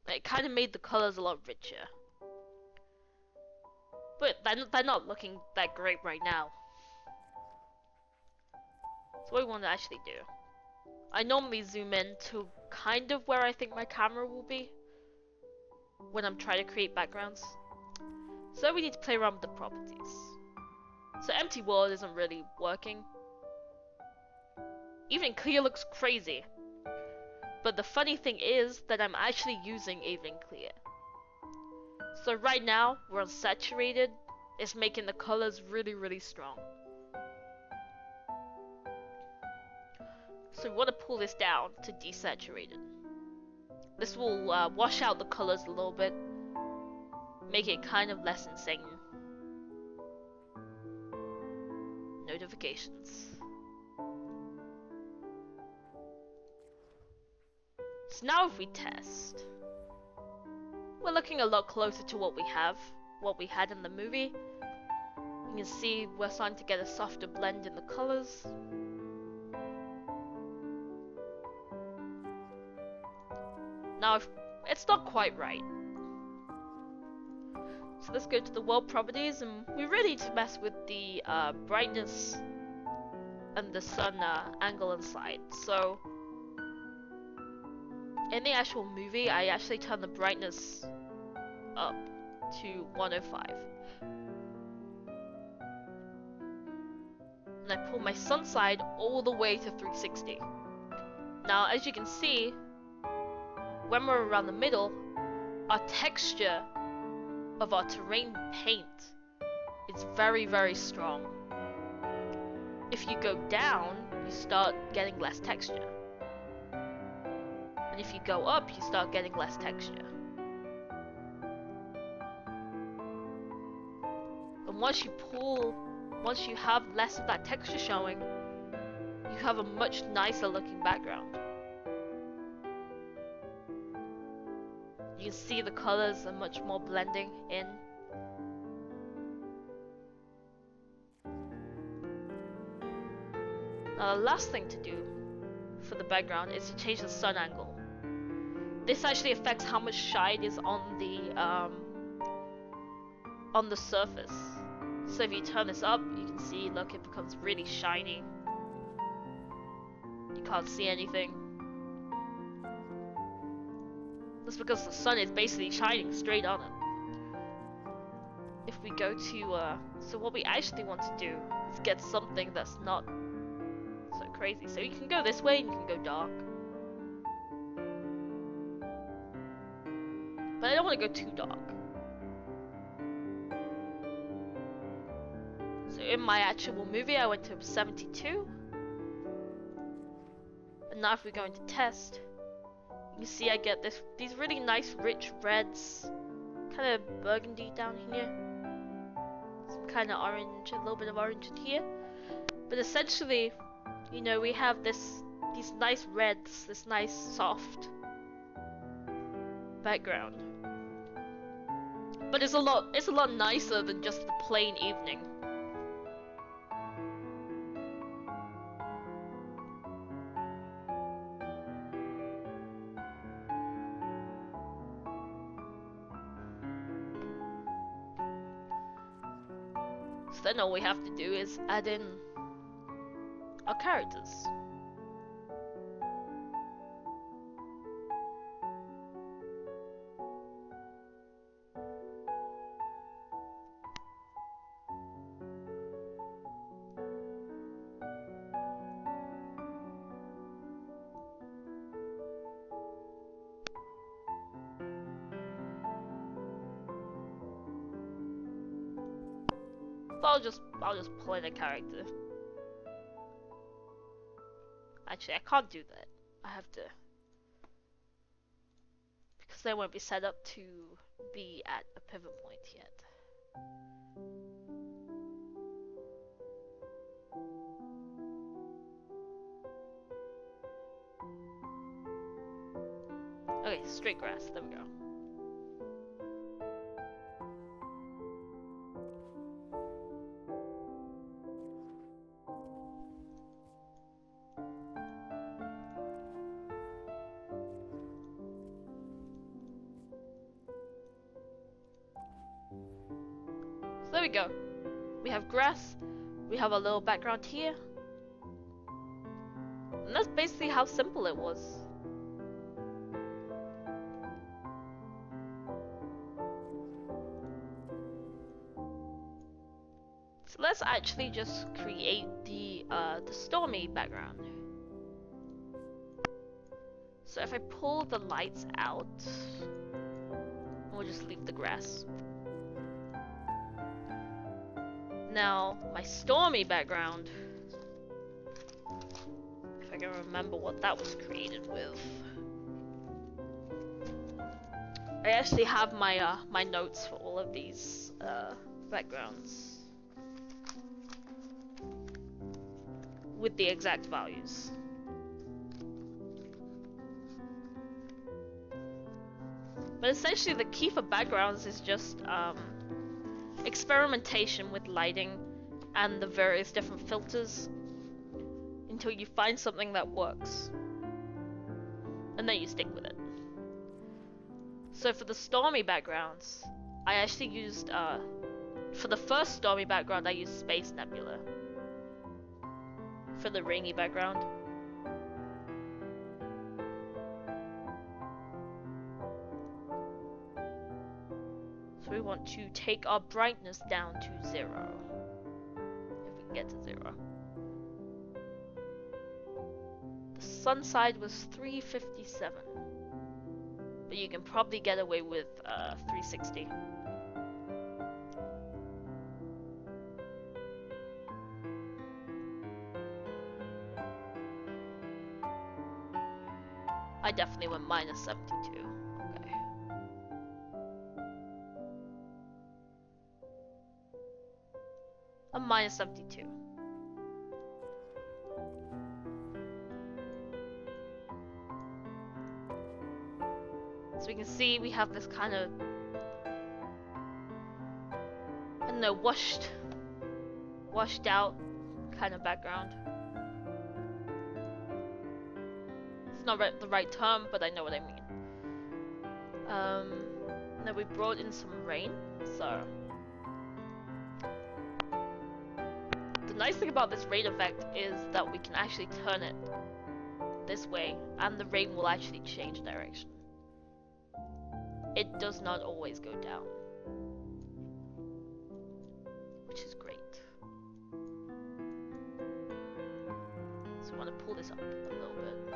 It kind of made the colors a lot richer. But they're not looking that great right now. So what we want to actually do, I normally zoom in to kind of where I think my camera will be when I'm trying to create backgrounds. So we need to play around with the properties. So empty world isn't really working. Even clear looks crazy. But the funny thing is that I'm actually using even clear. So right now, we're on saturated. It's making the colors really, really strong. So we want to pull this down to desaturated. This will wash out the colors a little bit, make it kind of less insane. Notifications. So now if we test, we're looking a lot closer to what we had in the movie. You can see we're starting to get a softer blend in the colors. Now, it's not quite right. So let's go to the world properties, and we really need to mess with the brightness and the sun angle inside. So in the actual movie, I actually turned the brightness up to 105. And I pull my sun side all the way to 360. Now, as you can see, when we're around the middle, our texture of our terrain paint is very, very strong. If you go down, you start getting less texture. And if you go up, you start getting less texture. And once you have less of that texture showing, you have a much nicer looking background. You can see the colors are much more blending in. Now the last thing to do for the background is to change the sun angle. This actually affects how much shine is on the surface. So if you turn this up, you can see, look, it becomes really shiny. You can't see anything. That's because the sun is basically shining straight on it. If we go to, so what we actually want to do is get something that's not so crazy. So you can go this way and you can go dark. But I don't want to go too dark. So in my actual movie, I went to 72. And now if we go into test, you can see I get these really nice rich reds, kind of burgundy down here, some kind of orange, a little bit of orange in here. But essentially, you know, we have these nice reds, this nice soft background. But it's a lot nicer than just the plain evening. So then all we have to do is add in our characters. So I'll just pull in a character. Actually, I can't do that. I have to, because they won't be set up to be at a pivot point yet. Okay, straight grass. There we go. we go. We have grass, we have a little background here. And that's basically how simple it was. So let's actually just create the stormy background. So if I pull the lights out, we'll just leave the grass. Now, my stormy background, if I can remember what that was created with. I actually have my my notes for all of these backgrounds with the exact values. But essentially the key for backgrounds is just experimentation with lighting and the various different filters until you find something that works. And then you stick with it. So for the stormy backgrounds, I actually used, for the first stormy background I used Space Nebula. For the rainy background, so we want to take our brightness down to 0. If we can get to 0. The sun side was 357. But you can probably get away with 360. I definitely went minus 72. Okay. I'm minus 72. So we can see we have this kind of, I don't know, washed out kind of background. It's not the right term, but I know what I mean. Then we brought in some rain, so the nice thing about this rain effect is that we can actually turn it this way, and the rain will actually change direction. It does not always go down, which is great. So I want to pull this up a little bit.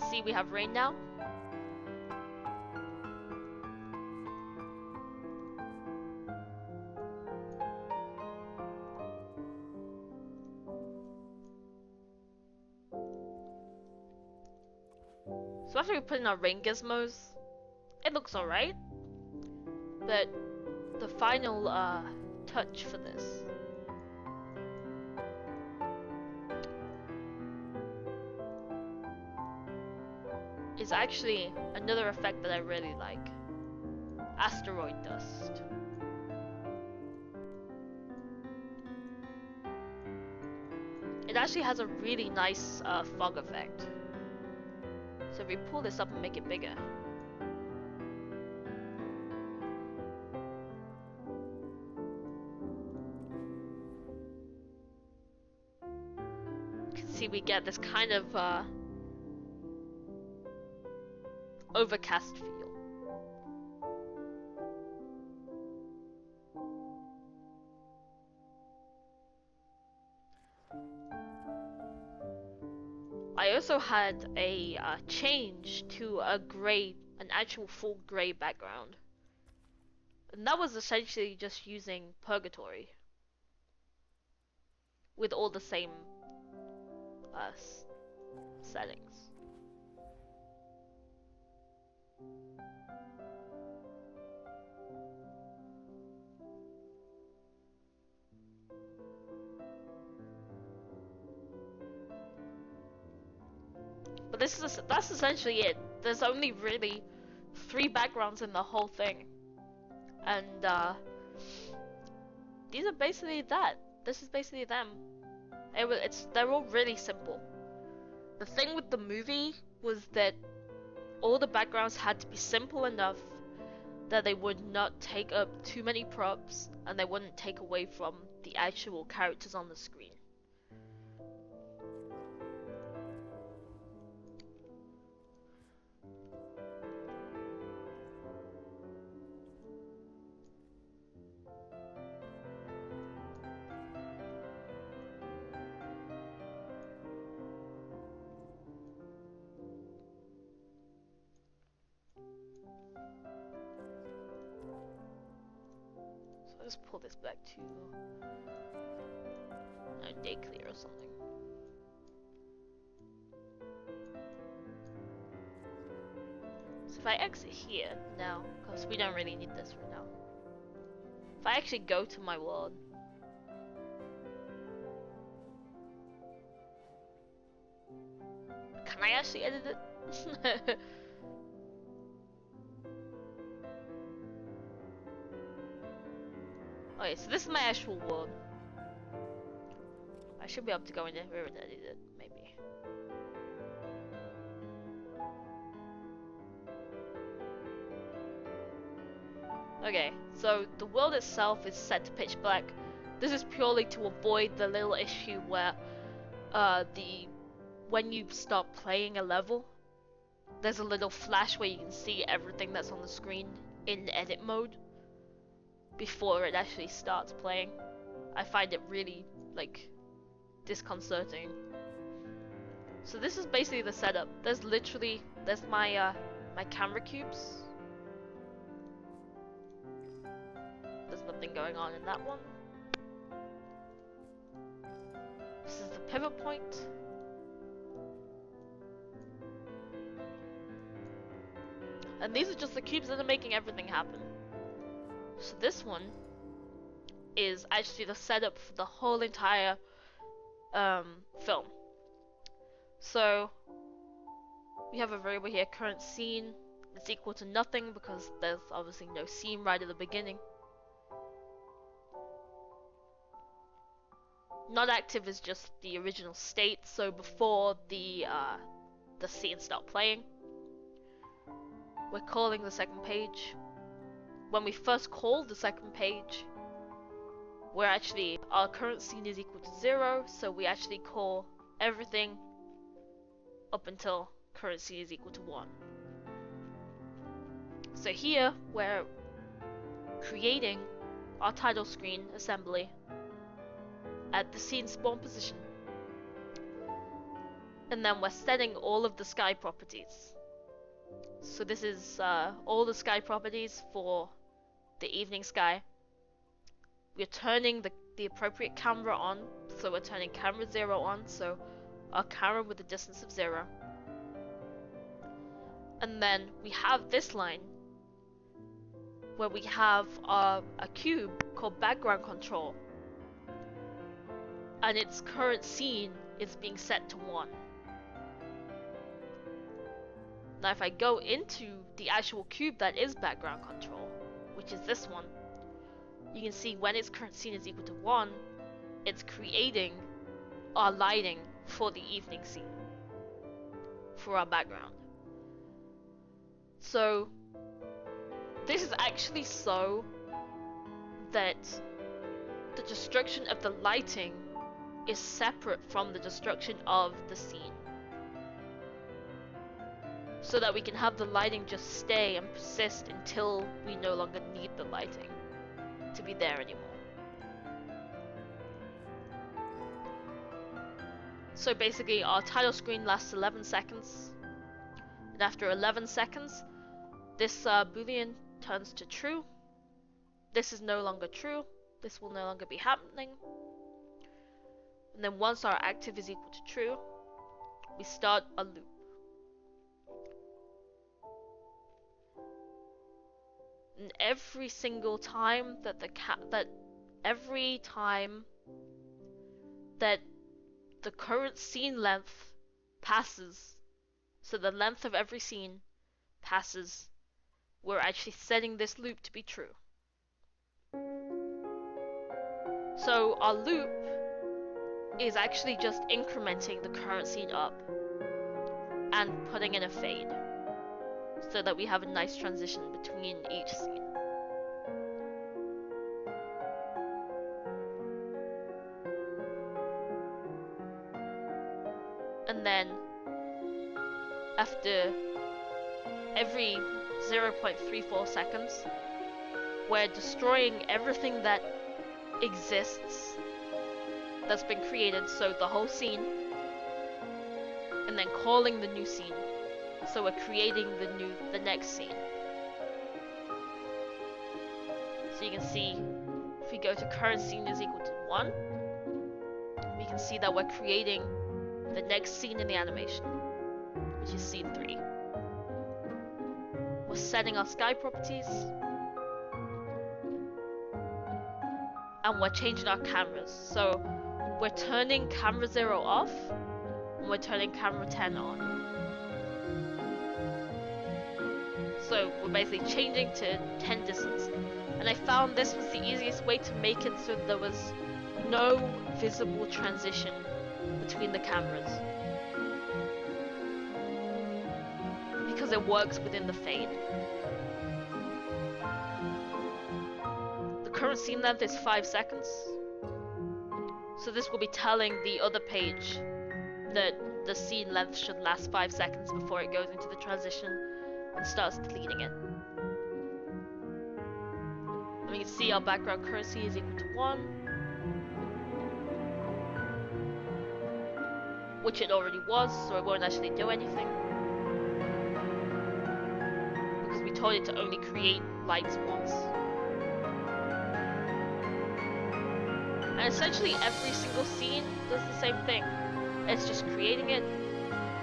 See, we have rain now. So after we put in our rain gizmos, it looks alright. But the final touch for this is actually another effect that I really like. Asteroid dust. It actually has a really nice fog effect. So if we pull this up and make it bigger, you can see we get this kind of overcast feel. I also had a change to a grey, an actual full grey background. And that was essentially just using Purgatory with all the same settings. But that's essentially it. There's only really 3 backgrounds in the whole thing. And these are basically that. This is basically them. They're all really simple. The thing with the movie was that all the backgrounds had to be simple enough that they would not take up too many props and they wouldn't take away from the actual characters on the screen. Let's pull this back to day clear or something. So if I exit here now, because we don't really need this right now. If I actually go to my world, can I actually edit it? Okay, so this is my actual world. I should be able to go in here and edit it, maybe. Okay, so the world itself is set to pitch black. This is purely to avoid the little issue where when you stop playing a level, there's a little flash where you can see everything that's on the screen in edit mode before it actually starts playing. I find it really, like, disconcerting. So this is basically the setup. There's my my camera cubes. There's nothing going on in that one. This is the pivot point. And these are just the cubes that are making everything happen. So this one is actually the setup for the whole entire film. So we have a variable here, current scene. It's equal to nothing because there's obviously no scene right at the beginning. Not active is just the original state, so before the scene starts playing. We're calling the second page. When we first call the second page, our current scene is equal to 0, so we actually call everything up until current scene is equal to 1. So here, we're creating our title screen assembly at the scene spawn position. And then we're setting all of the sky properties. So this is all the sky properties for the evening sky. We're turning the appropriate camera on, so we're turning camera 0 on, so our camera with a distance of 0. And then we have this line where we have a cube called background control, and its current scene is being set to 1. Now if I go into the actual cube that is background control, which is this one, you can see when its current scene is equal to 1, it's creating our lighting for the evening scene, for our background. So this is actually so that the destruction of the lighting is separate from the destruction of the scene, so that we can have the lighting just stay and persist until we no longer need the lighting to be there anymore. So basically our title screen lasts 11 seconds, and after 11 seconds this boolean turns to true. This is no longer true, this will no longer be happening. And then once our active is equal to true, we start a loop. And every single time that the current scene length passes, so the length of every scene passes, we're actually setting this loop to be true. So our loop is actually just incrementing the current scene up and putting in a fade. so that we have a nice transition between each scene. And then after every 0.34 seconds, we're destroying everything that exists that's been created, so the whole scene, and then calling the new scene. So we're creating the next scene. So you can see if we go to current scene is equal to 1, we can see that we're creating the next scene in the animation, which is scene 3. We're setting our sky properties, and we're changing our cameras. So we're turning camera 0 off, and we're turning camera 10 on. So we're basically changing to 10 distance. And I found this was the easiest way to make it so there was no visible transition between the cameras, because it works within the fade. The current scene length is 5 seconds, so this will be telling the other page that the scene length should last 5 seconds before it goes into the transition and starts deleting it. And we can see our background currency is equal to 1, which it already was, so it won't actually do anything, because we told it to only create lights once. And essentially every single scene does the same thing. It's just creating it.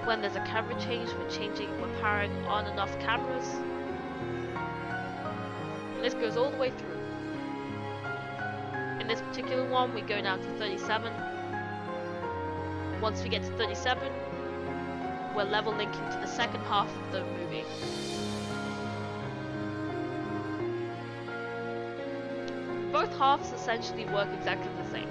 When there's a camera change, we're powering on and off cameras. And this goes all the way through. In this particular one, we go down to 37. Once we get to 37, we're level linking to the second half of the movie. Both halves essentially work exactly the same.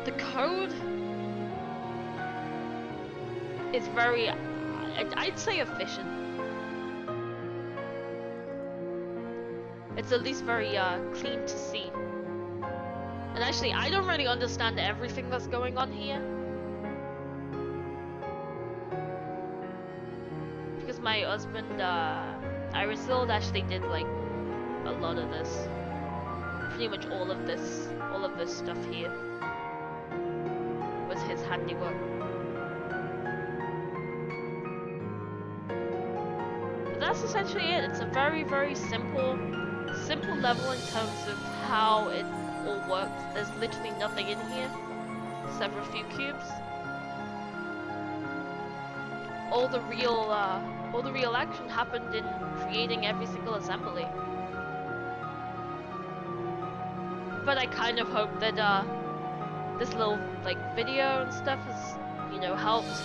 The code is very, I'd say efficient. It's at least very clean to see. And actually, I don't really understand everything that's going on here, because my husband, Irisil, actually did like a lot of this. Pretty much all of this stuff here was his handiwork. But that's essentially it. It's a very, very simple level in terms of how it all works. There's literally nothing in here except for a few cubes. All the real action happened in creating every single assembly. But I kind of hope that this little like video and stuff has, you know, helped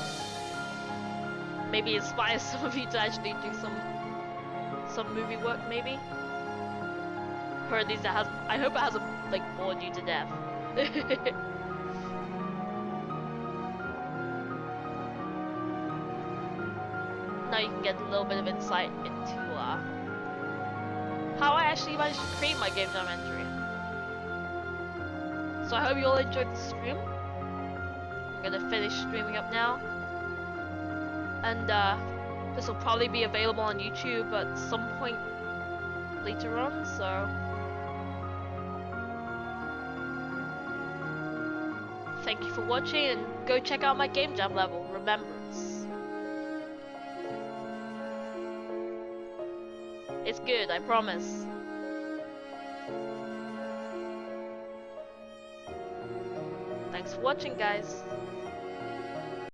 maybe inspire some of you to actually do some movie work, maybe. Or at least I hope it hasn't like bored you to death. Now you can get a little bit of insight into how I actually managed to create my GameJam entry. So I hope you all enjoyed the stream. I'm gonna finish streaming up now. And this will probably be available on YouTube at some point later on, so thank you for watching, and go check out my GameJam level, Remembrance. It's good, I promise. Thanks for watching, guys.